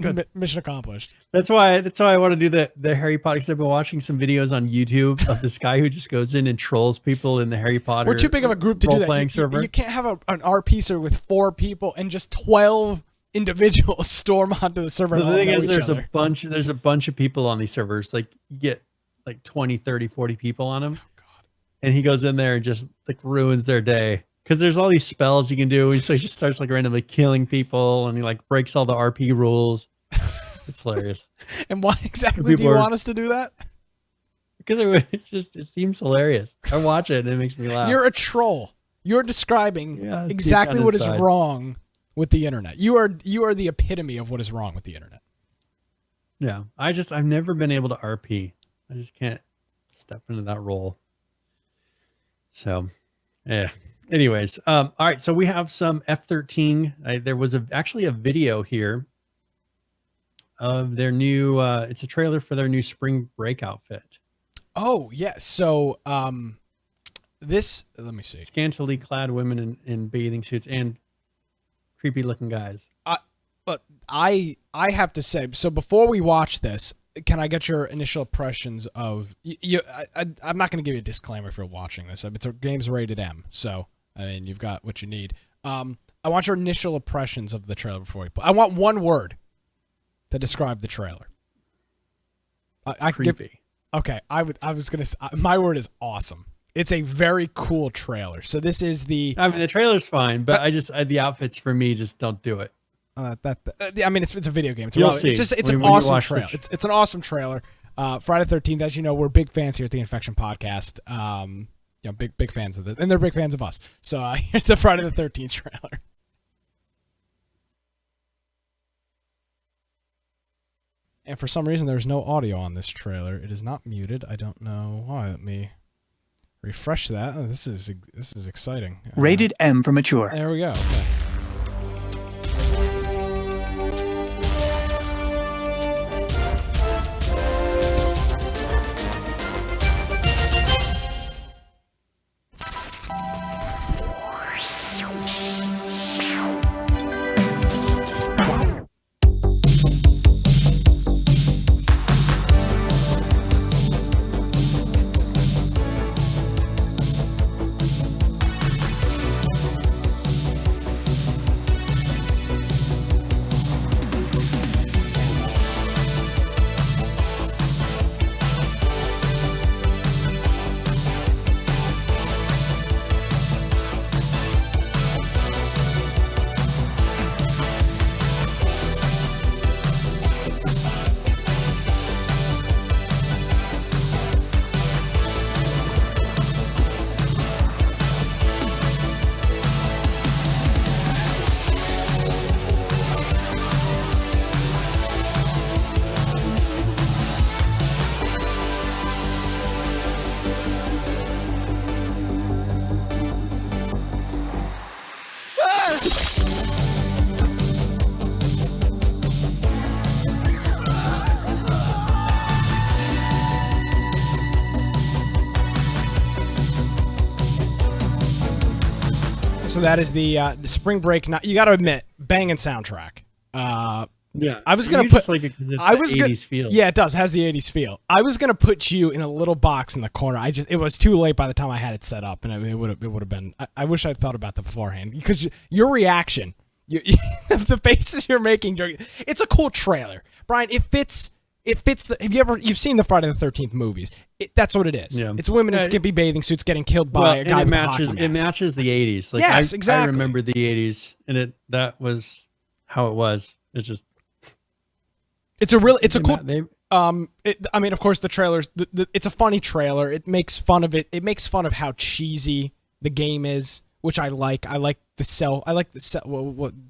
Good. Mission accomplished. That's why I want to do the Harry Potter. Because I've been watching some videos on YouTube of this guy who just goes in and trolls people in the Harry Potter. We're too big of a group to do that. Role-playing server. You can't have an RP server with 4 people and just 12 individuals storm onto the server. The thing is, there's a bunch of people on these servers. Like you get like 20, 30, 40 people on them. Oh, God. And he goes in there and just like ruins their day. Because there's all these spells you can do. So he just starts like randomly killing people, and he like breaks all the RP rules. It's hilarious. And why exactly do you want us to do that? Because it seems hilarious. I watch it and it makes me laugh. You're a troll. You're describing exactly what is wrong with the internet. You are the epitome of what is wrong with the internet. Yeah, I've never been able to RP. I just can't step into that role. So, yeah. Anyways, all right. So we have some F-13. There was actually a video here of their new. It's a trailer for their new spring break outfit. Oh yeah. So this. Let me see. Scantily clad women in bathing suits and creepy looking guys. But I have to say. So before we watch this, can I get your initial impressions of you? I'm not going to give you a disclaimer if you're watching this. It's a game's rated M, so. I mean, you've got what you need. I want your initial impressions of the trailer before we play. I want one word to describe the trailer. Creepy. Okay, I was gonna. My word is awesome. It's a very cool trailer. So this is the. I mean, the trailer's fine, but the outfits for me just don't do it. I mean, it's a video game. It's an awesome trailer. It's an awesome trailer. Friday the 13th, as you know, we're big fans here at the Infection Podcast. Big fans of this, and they're big fans of us. So here's the Friday the 13th trailer. And for some reason, there's no audio on this trailer. It is not muted. I don't know why. Let me refresh that. Oh, this is exciting. Rated M for mature. There we go. Okay. So that is the spring break. You got to admit, banging soundtrack. Yeah, I was gonna put. Like it, I was 80s feel. Yeah, it does. Has the 80s feel. I was gonna put you in a little box in the corner. It was too late by the time I had it set up, and it would have been. I wish I'd thought about that beforehand, because your reaction, the faces you're making during. It's a cool trailer, Brian. It fits. You've seen the Friday the 13th movies? That's what it is. Yeah. It's women in skimpy bathing suits getting killed by a guy with a hockey mask. It matches the 80s. Like, yes, exactly. I remember the 80s, and that was how it was. It's just. It's a cool. I mean, of course, the trailers. It's a funny trailer. It makes fun of it. It makes fun of how cheesy the game is, which I like. I like the self. Well, it's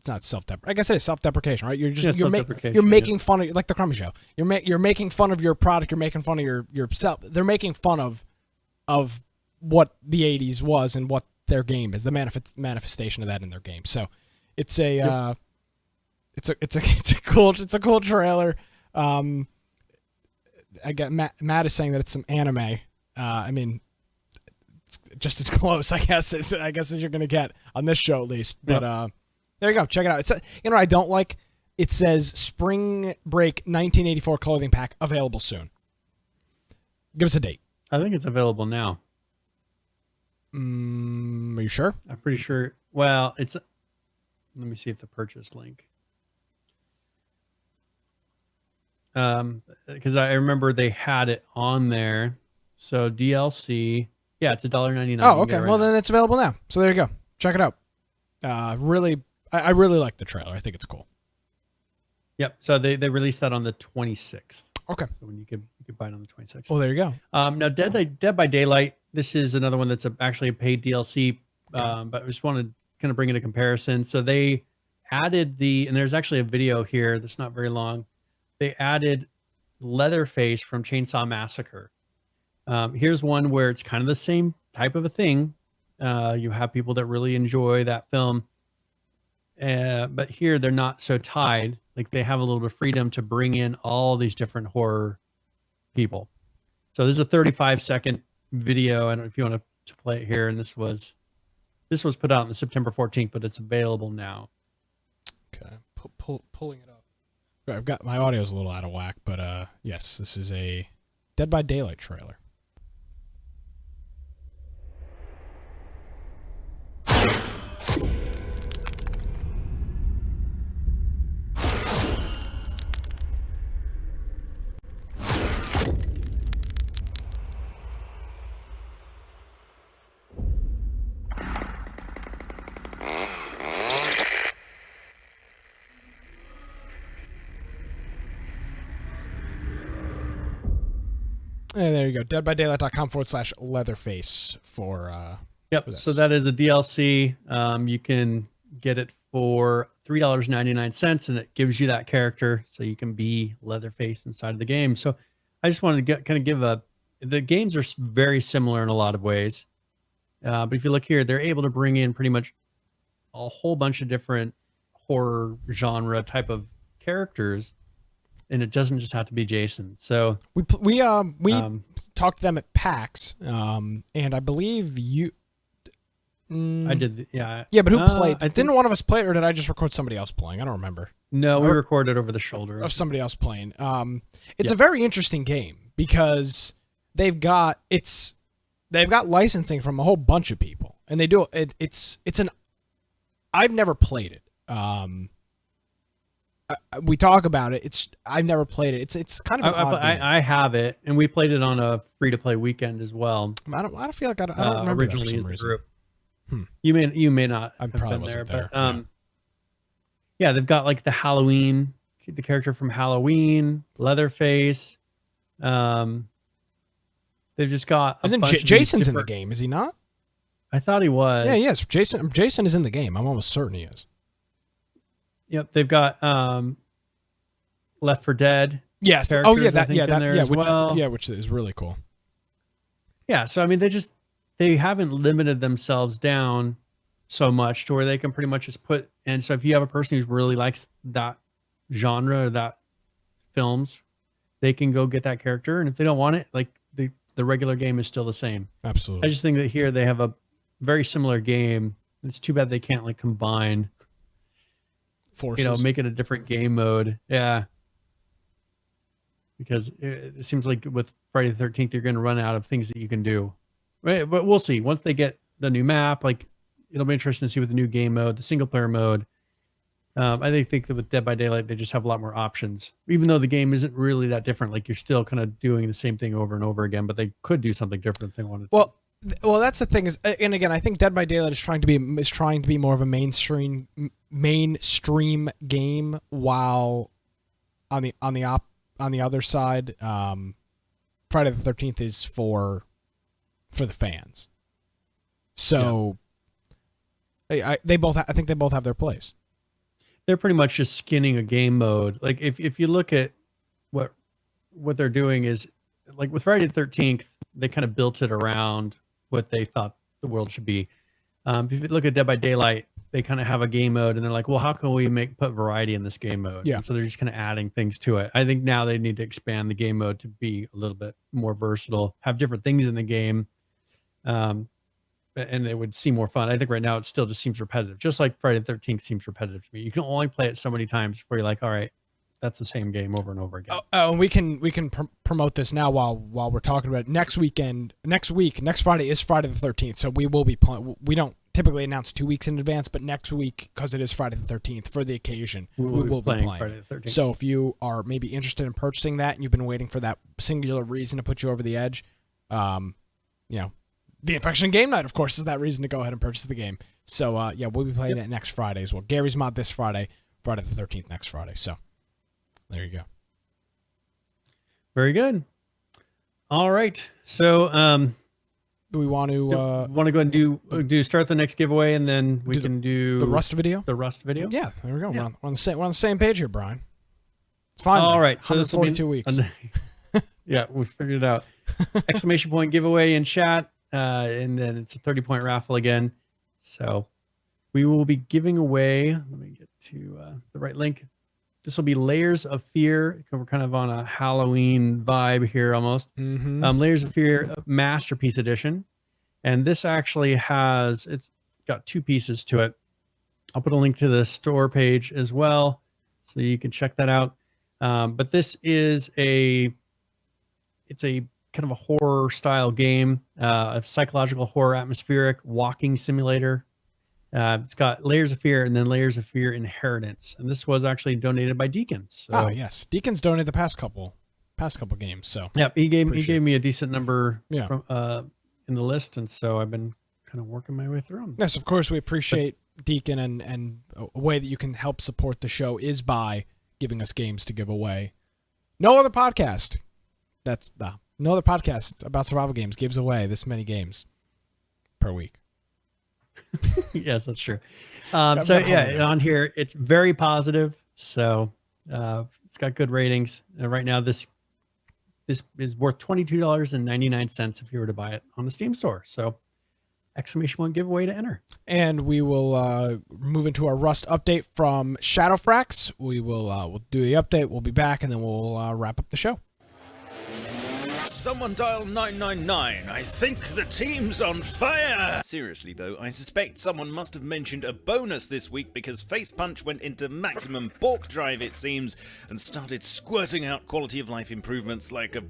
not self-deprecation. I guess it is self-deprecation, right? You're making fun of, like the Crummy Show. You're making fun of your product. You're making fun of yourself. They're making fun of what the '80s was and what their game is. The manifestation of that in their game. So it's a cool trailer. I get Matt is saying that it's some anime. I mean, it's just as close, I guess as you're gonna get on this show at least. But there you go. Check it out. It's you know what I don't like. It says Spring Break 1984 clothing pack available soon. Give us a date. I think it's available now. Are you sure? I'm pretty sure. Well, let me see if the purchase link. Because I remember they had it on there. So DLC, yeah, it's $1.99. Oh, okay. Well, then it's available now. So there you go. Check it out. I really like the trailer. I think it's cool. Yep. So they released that on the 26th. Okay. So when you could buy it on the 26th. Well, there you go. Now Dead by Daylight. This is another one that's actually a paid DLC. But I just wanted to kind of bring in a comparison. So they added and there's actually a video here that's not very long. They added Leatherface from Chainsaw Massacre. Here's one where it's kind of the same type of a thing. You have people that really enjoy that film. But here they're not so tied. Like they have a little bit of freedom to bring in all these different horror people. So this is a 35-second video. I don't know if you want to play it here. And this was put out on September 14th, but it's available now. Okay. Pulling it up. I've got my audio's a little out of whack, but yes, this is a Dead by Daylight trailer. And there you go. deadbydaylight.com/Leatherface for Yep. for this. So that is a DLC. You can get it for $3.99, and it gives you that character, so you can be Leatherface inside of the game. So I just wanted to give the games are very similar in a lot of ways. But if you look here, they're able to bring in pretty much a whole bunch of different horror genre type of characters, and it doesn't just have to be Jason. So we talked to them at PAX, and I believe you. I did, yeah. Yeah, but who played? Didn't one of us play it, or did I just record somebody else playing? I don't remember. No, we recorded over the shoulder of somebody else playing. It's a very interesting game because they've got licensing from a whole bunch of people, and they do it. I've never played it. We talk about it. I've never played it. It's kind of an odd game. I have it, and we played it on a free-to-play weekend as well. I don't feel like I don't remember originally that for some reason. Group. You may not have probably been wasn't there, there. but yeah, they've got like the character from Halloween, Leatherface. They've just got Isn't Jason's in the game? Is he not? I thought he was. Yeah, yes. Jason is in the game. I'm almost certain he is. Yep, they've got Left 4 Dead. Yes. Oh yeah, that which is really cool. Yeah, so I mean, they haven't limited themselves down so much to where they can pretty much just put. And so if you have a person who really likes that genre or that films, they can go get that character. And if they don't want it, like the regular game is still the same. Absolutely. I just think that here they have a very similar game. It's too bad they can't like combine forces. Make it a different game mode. Yeah. Because it seems like with Friday the 13th, you're going to run out of things that you can do. Right, but we'll see. Once they get the new map, like it'll be interesting to see with the new game mode, the single player mode. I think that with Dead by Daylight, they just have a lot more options. Even though the game isn't really that different, like you're still kind of doing the same thing over and over again, but they could do something different if they wanted to. Well, that's the thing is, and again, I think Dead by Daylight is trying to be more of a mainstream game, while on the on the other side, Friday the 13th is for the fans. So I think they both have their place. They're pretty much just skinning a game mode. Like if you look at what they're doing is, like with Friday the 13th, they kind of built it around what they thought the world should be. If you look at Dead by Daylight, they kind of have a game mode, and they're like, well, how can we put variety in this game mode? Yeah. And so they're just kind of adding things to it. I think now they need to expand the game mode to be a little bit more versatile, have different things in the game, and it would seem more fun. I think right now it still just seems repetitive, just like Friday the 13th seems repetitive to me. You can only play it so many times before you're like, all right, that's the same game over and over again. Oh, and we can promote this now while we're talking about it. Next Friday is Friday the 13th, so we will be playing. We don't typically announce 2 weeks in advance, but next week, because it is Friday the 13th for the occasion, we will be playing Friday the 13th. So if you are maybe interested in purchasing that and you've been waiting for that singular reason to put you over the edge, the Infection Game Night, of course, is that reason to go ahead and purchase the game. So we'll be playing it next Friday as well. Gary's Mod this Friday, Friday the 13th next Friday. So there you go. Very good. All right. So do we want to go ahead and start the next giveaway, and then we can do the Rust video? The Rust video? Yeah, there we go. Yeah. We're on the same page here, Brian. It's fine. All right. So this will be 2 weeks. Yeah, we figured it out. Exclamation point giveaway in chat, and then it's a 30-point raffle again. So we will be giving away. Let me get to the right link. This will be Layers of Fear. We're kind of on a Halloween vibe here almost. Mm-hmm. Layers of Fear Masterpiece Edition. And this actually it's got 2 pieces to it. I'll put a link to the store page as well, so you can check that out. But this is it's a kind of a horror style game, a psychological horror atmospheric walking simulator. It's got Layers of Fear and then Layers of Fear Inheritance, and this was actually donated by Deacons. So, oh yes, Deacons donated the past couple games. So yeah, he gave me a decent number from, in the list, and so I've been kind of working my way through them. Yes, of course we appreciate Deacon, and a way that you can help support the show is by giving us games to give away. No other podcast about survival games gives away this many games per week. Yes, that's true. On here it's very positive, so it's got good ratings, and right now this is worth $22.99 if you were to buy it on the Steam store. So !1 giveaway to enter. And we will move into our Rust update from Shadowfrax. We'll do the update, we'll be back, and then we'll wrap up the show. Someone dial 999. I think the team's on fire! Seriously though, I suspect someone must have mentioned a bonus this week, because Face Punch went into maximum balk drive, it seems, and started squirting out quality of life improvements like a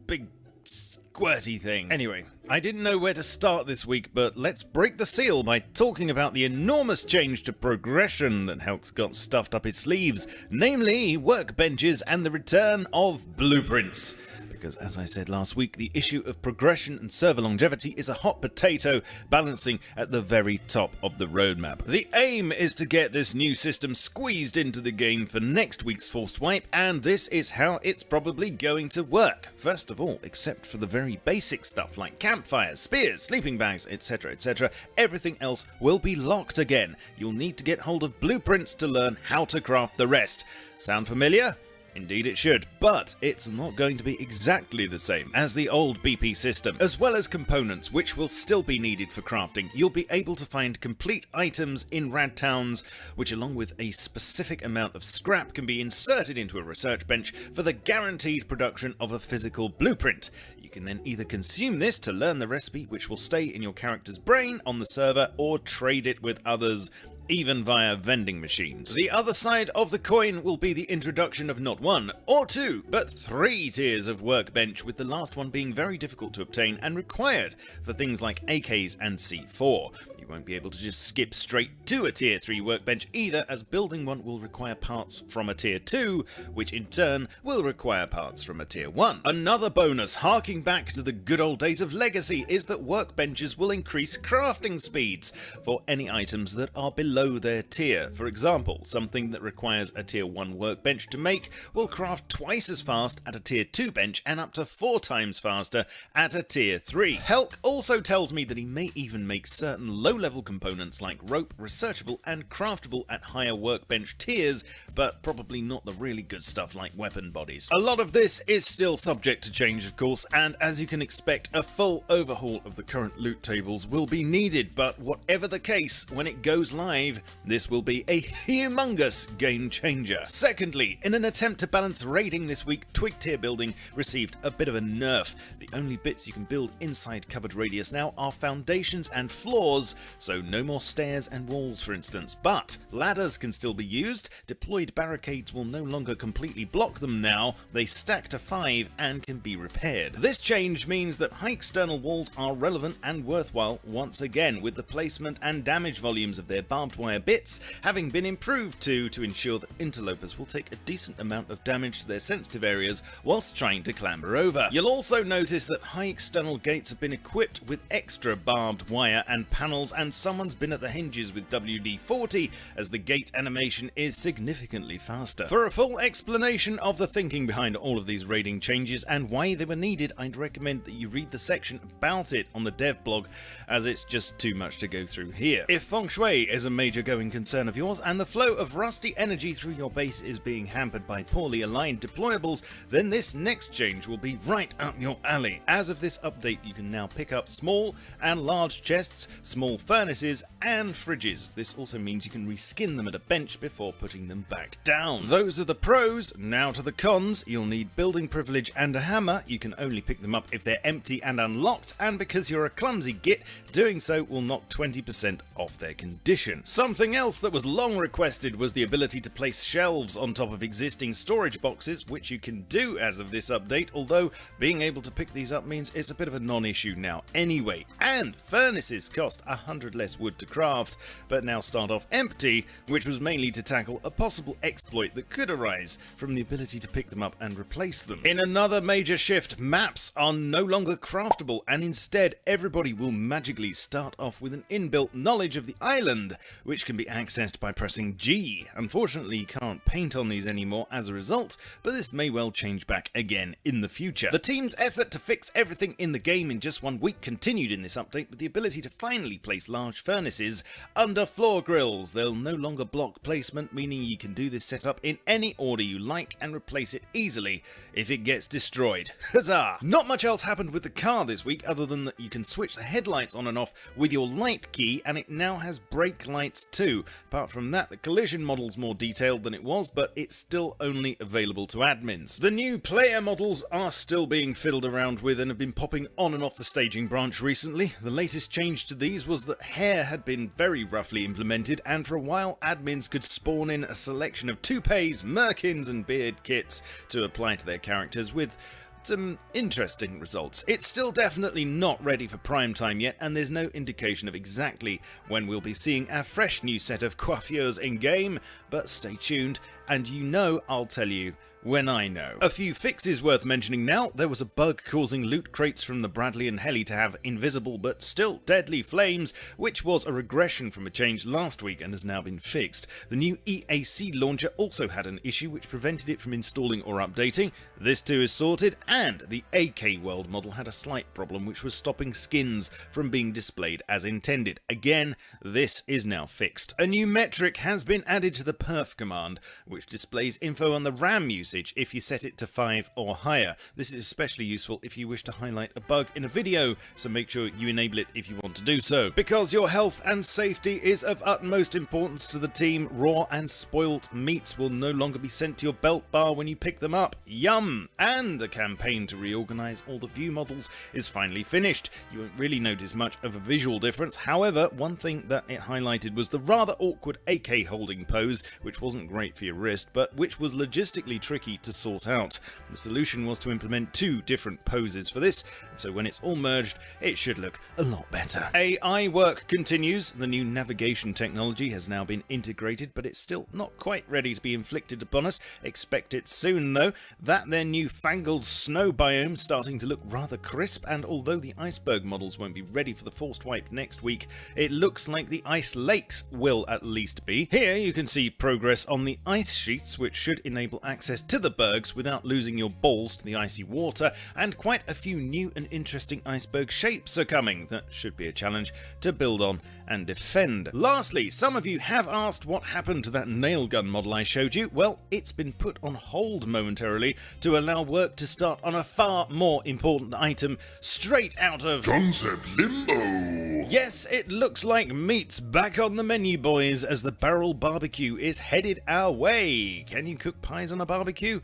big squirty thing. Anyway, I didn't know where to start this week, but let's break the seal by talking about the enormous change to progression that Helk's got stuffed up his sleeves, namely workbenches and the return of blueprints. Because, as I said last week, the issue of progression and server longevity is a hot potato, balancing at the very top of the roadmap. The aim is to get this new system squeezed into the game for next week's Forced Wipe, and this is how it's probably going to work. First of all, except for the very basic stuff like campfires, spears, sleeping bags, etc., etc., everything else will be locked again. You'll need to get hold of blueprints to learn how to craft the rest. Sound familiar? Indeed it should, but it's not going to be exactly the same as the old BP system. As well as components which will still be needed for crafting, you'll be able to find complete items in rad towns, which along with a specific amount of scrap can be inserted into a research bench for the guaranteed production of a physical blueprint. You can then either consume this to learn the recipe, which will stay in your character's brain on the server, or trade it with others, even via vending machines. The other side of the coin will be the introduction of not 1 or 2, but 3 tiers of workbench, with the last one being very difficult to obtain and required for things like AKs and C4. You won't be able to just skip straight to a tier 3 workbench either, as building one will require parts from a tier 2, which in turn will require parts from a tier 1. Another bonus, harking back to the good old days of Legacy, is that workbenches will increase crafting speeds for any items that are below their tier. For example, something that requires a tier 1 workbench to make will craft twice as fast at a tier 2 bench and up to 4 times faster at a tier 3. Helk also tells me that he may even make certain low-level components like rope researchable and craftable at higher workbench tiers, but probably not the really good stuff like weapon bodies. A lot of this is still subject to change, of course, and as you can expect, a full overhaul of the current loot tables will be needed, but whatever the case, when it goes live, this will be a humongous game changer. Secondly, in an attempt to balance raiding this week, Twig tier building received a bit of a nerf. The only bits you can build inside covered radius now are foundations and floors, so no more stairs and walls for instance, but ladders can still be used. Deployed barricades will no longer completely block them now, they stack to 5 and can be repaired. This change means that high external walls are relevant and worthwhile once again, with the placement and damage volumes of their barbed wire bits having been improved to ensure that interlopers will take a decent amount of damage to their sensitive areas whilst trying to clamber over. You'll also notice that high external gates have been equipped with extra barbed wire and panels, and someone's been at the hinges with WD-40 as the gate animation is significantly faster. For a full explanation of the thinking behind all of these raiding changes and why they were needed, I'd recommend that you read the section about it on the dev blog, as it's just too much to go through here. If feng shui is a major going concern of yours and the flow of rusty energy through your base is being hampered by poorly aligned deployables, then this next change will be right up your alley. As of this update, you can now pick up small and large chests, small furnaces and fridges. This also means you can reskin them at a bench before putting them back down. Those are the pros. Now to the cons. You'll need building privilege and a hammer. You can only pick them up if they're empty and unlocked, and because you're a clumsy git, doing so will knock 20% off their condition. Something else that was long requested was the ability to place shelves on top of existing storage boxes, which you can do as of this update, although being able to pick these up means it's a bit of a non-issue now anyway. And furnaces cost 100 less wood to craft, but now start off empty, which was mainly to tackle a possible exploit that could arise from the ability to pick them up and replace them. In another major shift, maps are no longer craftable, and instead everybody will magically start off with an inbuilt knowledge of the island, which can be accessed by pressing G. Unfortunately, you can't paint on these anymore as a result, but this may well change back again in the future. The team's effort to fix everything in the game in just 1 week continued in this update with the ability to finally place large furnaces under floor grills. They'll no longer block placement, meaning you can do this setup in any order you like and replace it easily if it gets destroyed. Huzzah! Not much else happened with the car this week other than that you can switch the headlights on and off with your light key, and it now has brake lights too. Apart from that, the collision model's more detailed than it was, but it's still only available to admins. The new player models are still being fiddled around with and have been popping on and off the staging branch recently. The latest change to these was that hair had been very roughly implemented, and for a while admins could spawn in a selection of toupees, merkins and beard kits to apply to their characters, with some interesting results. It's still definitely not ready for prime time yet, and there's no indication of exactly when we'll be seeing our fresh new set of coiffures in game, but stay tuned and you know I'll tell you when I know. A few fixes worth mentioning now. There was a bug causing loot crates from the Bradley and Heli to have invisible but still deadly flames, which was a regression from a change last week and has now been fixed. The new EAC launcher also had an issue which prevented it from installing or updating. This too is sorted, and the AK World model had a slight problem which was stopping skins from being displayed as intended. Again, this is now fixed. A new metric has been added to the perf command, which displays info on the RAM usage if you set it to 5 or higher. This is especially useful if you wish to highlight a bug in a video, so make sure you enable it if you want to do so. Because your health and safety is of utmost importance to the team, raw and spoilt meats will no longer be sent to your belt bar when you pick them up. Yum! And the campaign to reorganize all the view models is finally finished. You won't really notice much of a visual difference. However, one thing that it highlighted was the rather awkward AK holding pose, which wasn't great for your wrist, but which was logistically tricky tricky to sort out. The solution was to implement 2 different poses for this, so when it's all merged, it should look a lot better. AI work continues. The new navigation technology has now been integrated, but it's still not quite ready to be inflicted upon us. Expect it soon, though. That their newfangled snow biome starting to look rather crisp, and although the iceberg models won't be ready for the forced wipe next week, it looks like the ice lakes will at least be. Here you can see progress on the ice sheets, which should enable access to the bergs without losing your balls to the icy water, and quite a few new and interesting iceberg shapes are coming. That should be a challenge to build on and defend. Lastly, some of you have asked what happened to that nail gun model I showed you. Well, it's been put on hold momentarily to allow work to start on a far more important item straight out of Concept Limbo. Yes, it looks like meat's back on the menu, boys, as the barrel barbecue is headed our way. Can you cook pies on a barbecue?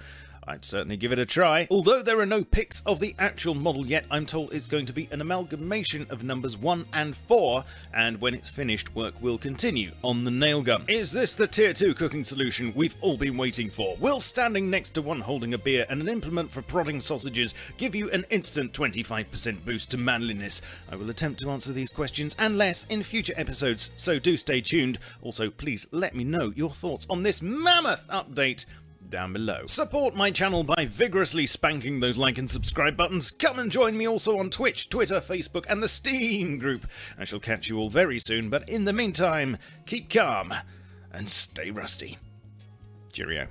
I'd certainly give it a try. Although there are no pics of the actual model yet, I'm told it's going to be an amalgamation of numbers 1 and 4, and when it's finished, work will continue on the nail gun. Is this the tier 2 cooking solution we've all been waiting for? Will standing next to one holding a beer and an implement for prodding sausages give you an instant 25% boost to manliness? I will attempt to answer these questions and less in future episodes, so do stay tuned. Also, please let me know your thoughts on this mammoth update down below. Support my channel by vigorously spanking those like and subscribe buttons. Come and join me also on Twitch, Twitter, Facebook, and the Steam group. I shall catch you all very soon, but in the meantime, keep calm and stay rusty. Cheerio.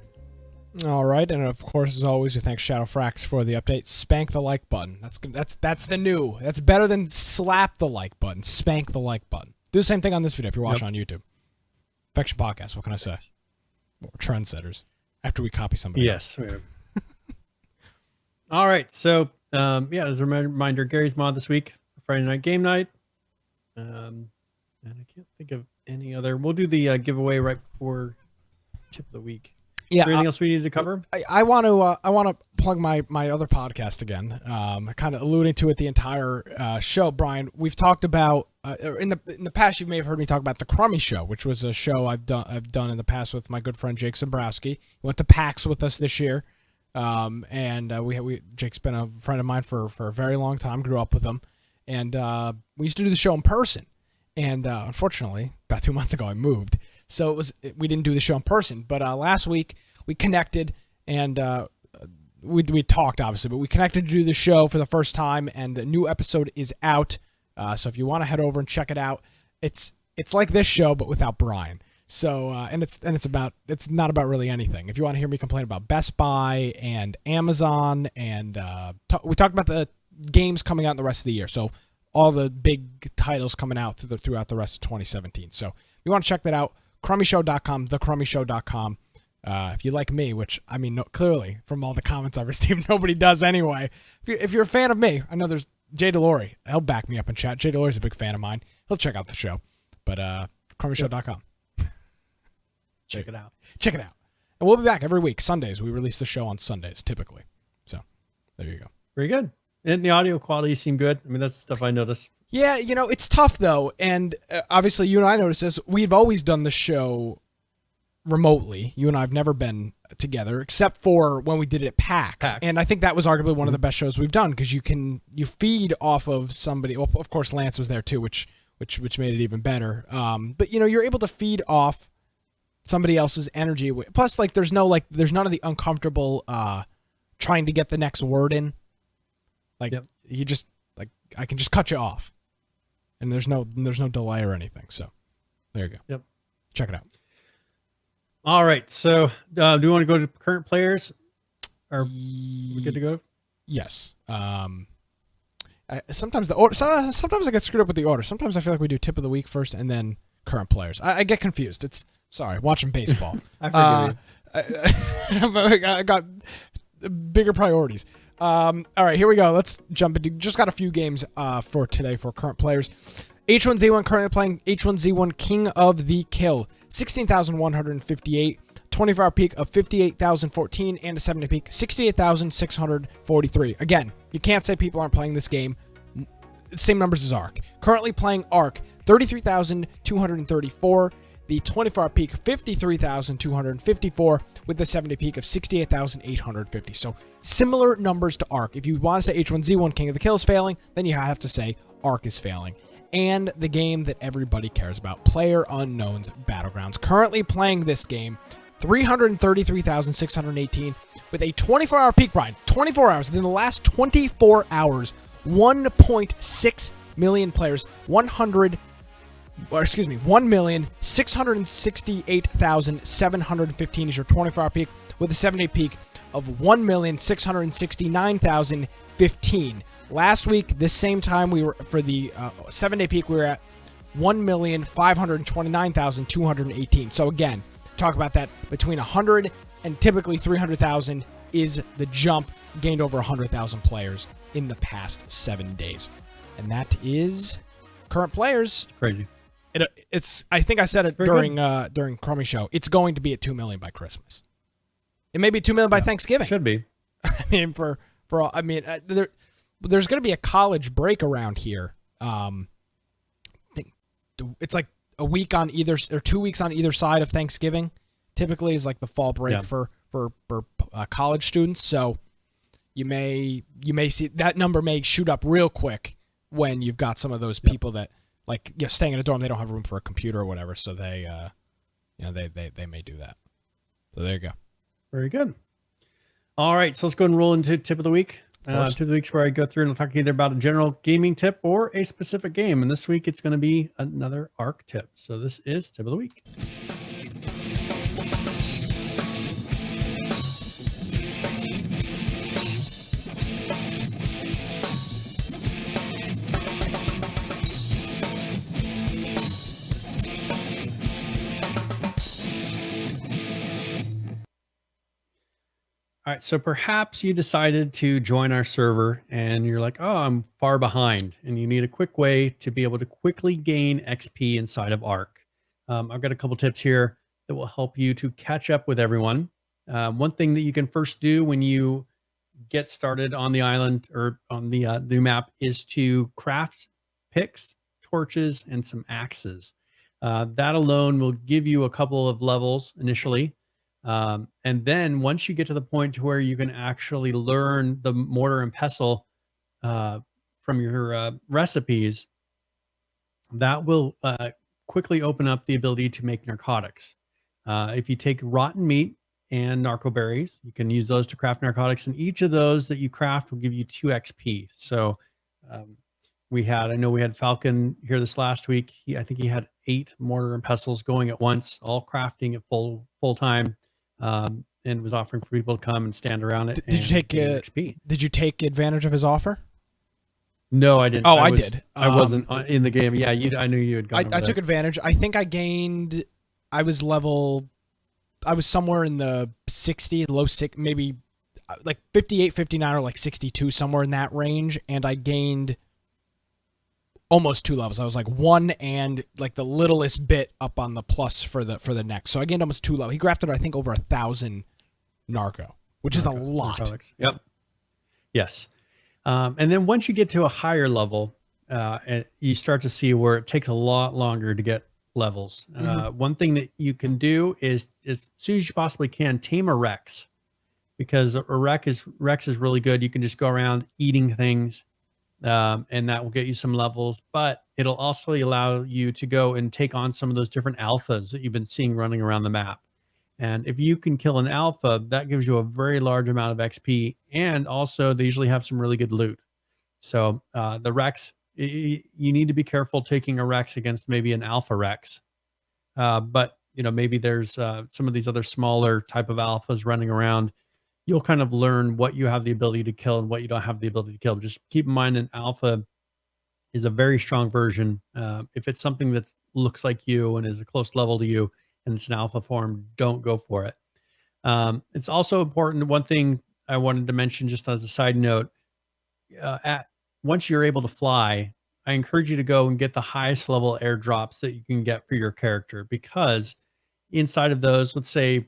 All right, and of course, as always, we thank Shadowfrax for the update. Spank the like button. That's the new. That's better than slap the like button. Spank the like button. Do the same thing on this video if you're watching on YouTube. Infection Podcast. What can I say? We're trendsetters. After we copy somebody. Yes. We are. All right. So, as a reminder, Gary's mod this week, Friday night game night. And I can't think of any other. We'll do the giveaway right before tip of the week. Yeah. Anything else we needed to cover? I want to plug my other podcast again. Kind of alluding to it the entire show, Brian. We've talked about in the past. You may have heard me talk about the Crummy Show, which was a show I've done in the past with my good friend Jake Zembrowski. He went to PAX with us this year, and Jake's been a friend of mine for a very long time. Grew up with him, and we used to do the show in person. And unfortunately, about 2 months ago, I moved, so we didn't do the show in person. But last week we connected, and we talked obviously, but we connected to do the show for the first time, and a new episode is out. So if you want to head over and check it out, it's like this show but without Brian. So it's not about really anything. If you want to hear me complain about Best Buy and Amazon, and we talked about the games coming out in the rest of the year. So all the big titles coming out throughout the rest of 2017. So if you want to check that out, crummyshow.com, thecrummyshow.com. If you like me, which, I mean, clearly from all the comments I've received, nobody does anyway. If you're a fan of me, I know there's Jay Delory. He'll back me up in chat. Jay Delory's a big fan of mine. He'll check out the show. But crummyshow.com. Check it out. Check it out. And we'll be back every week. Sundays. We release the show on Sundays, typically. So there you go. Very good. And the audio quality seemed good. I mean, that's the stuff I noticed. Yeah, it's tough, though. And obviously, you and I noticed this. We've always done the show remotely. You and I have never been together, except for when we did it at PAX. And I think that was arguably one of the best shows we've done, because you feed off of somebody. Well, of course, Lance was there, too, which made it even better. But, you're able to feed off somebody else's energy. Plus, there's none of the uncomfortable trying to get the next word in. You just I can just cut you off, and there's no delay or anything. So there you go. Yep. Check it out. All right. So do you want to go to current players? Are we good to go? Yes. Sometimes the order. Sometimes I get screwed up with the order. Sometimes I feel like we do tip of the week first and then current players. I get confused. Sorry, watching baseball. I forgive I got bigger priorities. All right, here we go. Let's jump into. Just got a few games for today for current players. H1Z1 currently playing H1Z1 King of the Kill. 16,158. 24-hour peak of 58,014 and a 7-day peak 68,643. Again, you can't say people aren't playing this game. Same numbers as Ark. Currently playing Ark, 33,234. the 24-hour peak 53,254 with the 7-day peak of 68,850. So similar numbers to Ark. If you want to say H1Z1 King of the Kill is failing, then you have to say Ark is failing. And the game that everybody cares about, PlayerUnknown's Battlegrounds. Currently playing this game, 333,618 with a 24-hour peak, Brian. 24 hours. Within the last 24 hours, 1.6 million players, 1,668,715 is your 24-hour peak, with a 7-day peak of 1,669,015. Last week, this same time, we were for the 7-day peak, we were at 1,529,218. So again, talk about that between 100 and typically 300,000 is the jump, gained over 100,000 players in the past 7 days, and that is current players. Crazy. It's. I think I said it during Chromie show. It's going to be at 2 million by Christmas. It may be 2 million by Thanksgiving. Should be. I mean, for all. I mean, there's going to be a college break around here. I think it's like a week on either or 2 weeks on either side of Thanksgiving. Typically, is like the fall break for college students. So you may see that number may shoot up real quick when you've got some of those people that, like, staying in a dorm, they don't have room for a computer or whatever, so they may do that. So there you go. Very good. All right, so let's go and roll into tip of the week. Tip of the week's where I go through and I'll talk either about a general gaming tip or a specific game. And this week it's going to be another Ark tip. So this is tip of the week. All right, so perhaps you decided to join our server and you're like, oh, I'm far behind, and you need a quick way to be able to quickly gain XP inside of Ark. I've got a couple tips here that will help you to catch up with everyone. One thing that you can first do when you get started on the island or on the map is to craft picks, torches, and some axes. That alone will give you a couple of levels initially. And then once you get to the point to where you can actually learn the mortar and pestle from your recipes, that will quickly open up the ability to make narcotics. If you take rotten meat and narco berries, you can use those to craft narcotics, and each of those that you craft will give you 2 XP. So I know we had Falcon here this last week. I think he had 8 mortar and pestles going at once, all crafting at full time. And was offering for people to come and stand around it. Did you take XP? Did you take advantage of his offer? No, I didn't. Oh, I did. I wasn't in the game. Yeah, I knew you had gone. I took advantage. I think I was somewhere in the 60, low 6, maybe like 58, 59, or like 62, somewhere in that range, and I gained almost 2 levels. I was like 1 and like the littlest bit up on the plus for the next. So I gained almost 2 levels. He grafted, I think, over 1,000 narco, which is a lot. Narcotics. Yep. Yes. And then once you get to a higher level, and you start to see where it takes a lot longer to get levels. One thing that you can do is as soon as you possibly can, tame a Rex, because a Rex is really good. You can just go around eating things. And that will get you some levels, but it'll also allow you to go and take on some of those different alphas that you've been seeing running around the map. And if you can kill an alpha, that gives you a very large amount of XP, and also they usually have some really good loot. So the Rex, you need to be careful taking a Rex against maybe an alpha Rex. But maybe there's some of these other smaller type of alphas running around. You'll kind of learn what you have the ability to kill and what you don't have the ability to kill. But just keep in mind, an alpha is a very strong version. If it's something that looks like you and is a close level to you and it's an alpha form, don't go for it. It's also important. One thing I wanted to mention just as a side note, once you're able to fly, I encourage you to go and get the highest level airdrops that you can get for your character, because inside of those, let's say,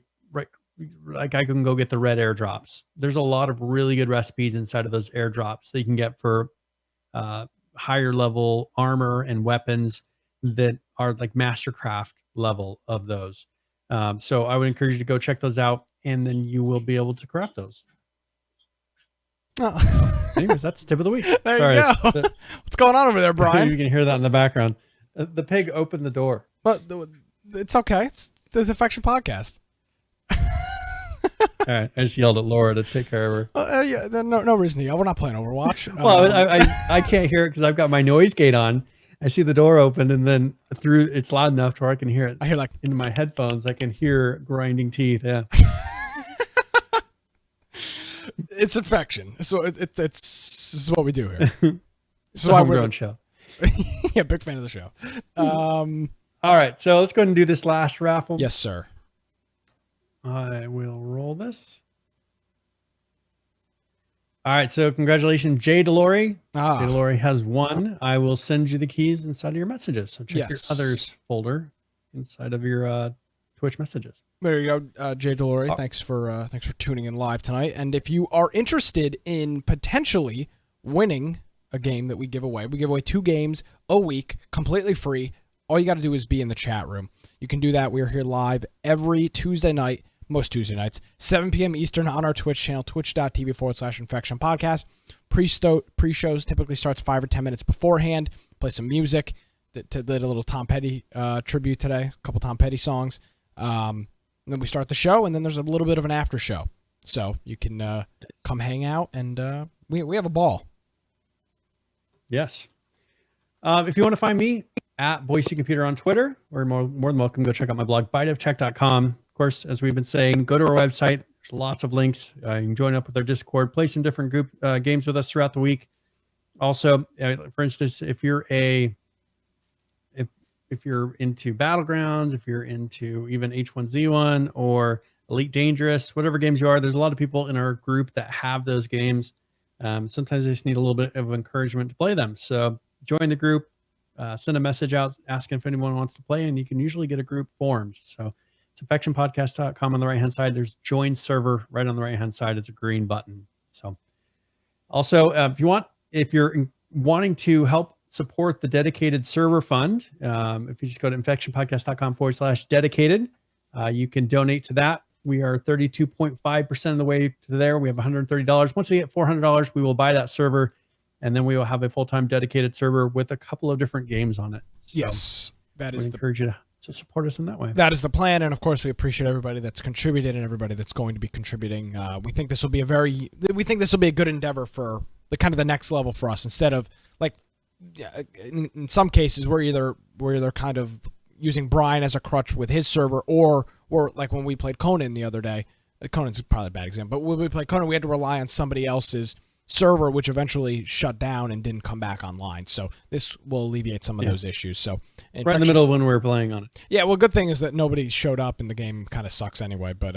like I can go get the red airdrops. There's a lot of really good recipes inside of those airdrops that you can get for higher level armor and weapons that are like mastercraft level of those. So I would encourage you to go check those out, and then you will be able to craft those. Oh. Anyways, that's tip of the week. There Sorry. you go. What's going on over there, Brian? You can hear that in the background. The pig opened the door. But it's okay. It's the Infection Podcast. All right, I just yelled at Laura to take care of her. Yeah, no reason to yell. We're not playing Overwatch. Well, I can't hear it because I've got my noise gate on. I see the door open, and then it's loud enough to where I can hear it. I hear like into my headphones. I can hear grinding teeth. Yeah. It's Infection. So this is what we do here. This is a why homegrown show. Yeah, big fan of the show. All right, so let's go ahead and do this last raffle. Yes, sir. I will roll this. All right, so congratulations, Jay Delory. Jay Delory has won. I will send you the keys inside of your messages. So check your others folder inside of your Twitch messages. There you go, Jay Delory. Thanks for tuning in live tonight. And if you are interested in potentially winning a game that we give away 2 games a week, completely free. All you got to do is be in the chat room. You can do that. We are here live every Tuesday night, most Tuesday nights, 7 p.m. Eastern on our Twitch channel, twitch.tv/Infection Podcast. Pre-shows typically starts 5 or 10 minutes beforehand. Play some music. Did a little Tom Petty tribute today, a couple Tom Petty songs. And then we start the show, and then there's a little bit of an after show. So you can come hang out, and we have a ball. Yes. If you want to find me at Boise Computer on Twitter, or more than welcome, go check out my blog, biteoftech.com. Of course, as we've been saying, go to our website. There's lots of links. You can join up with our Discord, play some different group games with us throughout the week. Also, for instance, if you're into Battlegrounds, if you're into even H1Z1 or Elite Dangerous, whatever games you are, there's a lot of people in our group that have those games. Sometimes they just need a little bit of encouragement to play them. So join the group, send a message out asking if anyone wants to play, and you can usually get a group formed. So it's infectionpodcast.com on the right-hand side. There's join server right on the right-hand side. It's a green button. So also, if you're wanting to help support the dedicated server fund, if you just go to infectionpodcast.com/dedicated, you can donate to that. We are 32.5% of the way to there. We have $130. Once we get $400, we will buy that server, and then we will have a full-time dedicated server with a couple of different games on it. So yes, that is. Encourage you to support us in that way. That is the plan, and of course, we appreciate everybody that's contributed and everybody that's going to be contributing. We think this will be a good endeavor for the next level for us. Instead of in some cases, we're either kind of using Brian as a crutch with his server, or like when we played Conan the other day. Conan's probably a bad example, but when we played Conan, we had to rely on somebody else's server, which eventually shut down and didn't come back online. So this will alleviate some of those issues. So right in the middle when we were playing on it. Yeah, well, good thing is that nobody showed up and the game kind of sucks anyway. But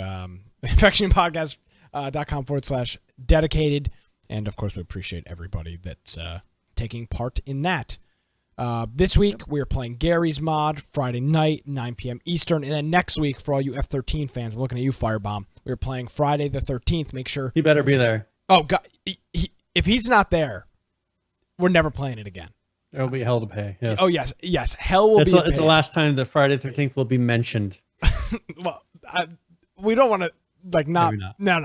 infectionpodcast.com/dedicated. And of course, we appreciate everybody that's taking part in that. This week, we are playing Gary's Mod Friday night, 9 p.m. Eastern. And then next week, for all you F-13 fans, I'm looking at you, Firebomb. We're playing Friday the 13th. Make sure... He better be there. Oh, God. If he's not there, we're never playing it again. There will be hell to pay. Yes. Oh, yes. Yes. Hell will be paid. It's the last time that Friday the 13th will be mentioned. Well, we don't want to... No,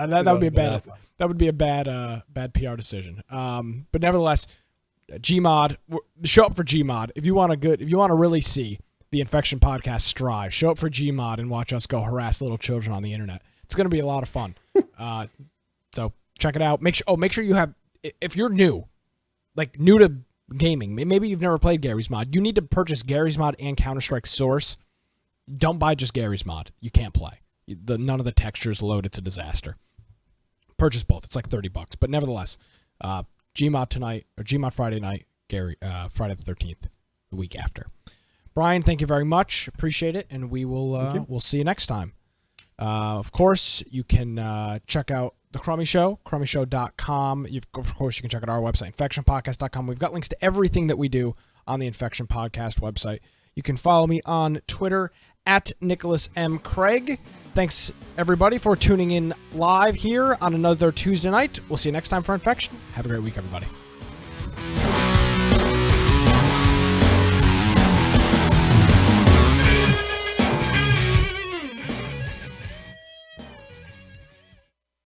that would be a bad... That would be a bad PR decision. But nevertheless... Gmod, show up for Gmod if you want to really see the Infection Podcast strive. Show up for Gmod and watch us go harass little children on the internet. It's going to be a lot of fun. So check it out. Make sure you have, if you're new to gaming, maybe you've never played Gary's Mod. You need to purchase Gary's Mod and Counter-Strike Source. Don't buy just Gary's Mod. You can't play. None of the textures load. It's a disaster. Purchase both. It's like $30, but nevertheless. Gmod tonight, or Gmod Friday night, Gary, Friday the 13th, the week after. Brian, thank you very much. Appreciate it, and we will we'll see you next time. Of course, you can check out The Crummy Show, crummyshow.com. Of course, you can check out our website, infectionpodcast.com. We've got links to everything that we do on the Infection Podcast website. You can follow me on Twitter at Nicholas M. Craig. Thanks, everybody, for tuning in live here on another Tuesday night. We'll see you next time for Infection. Have a great week, everybody.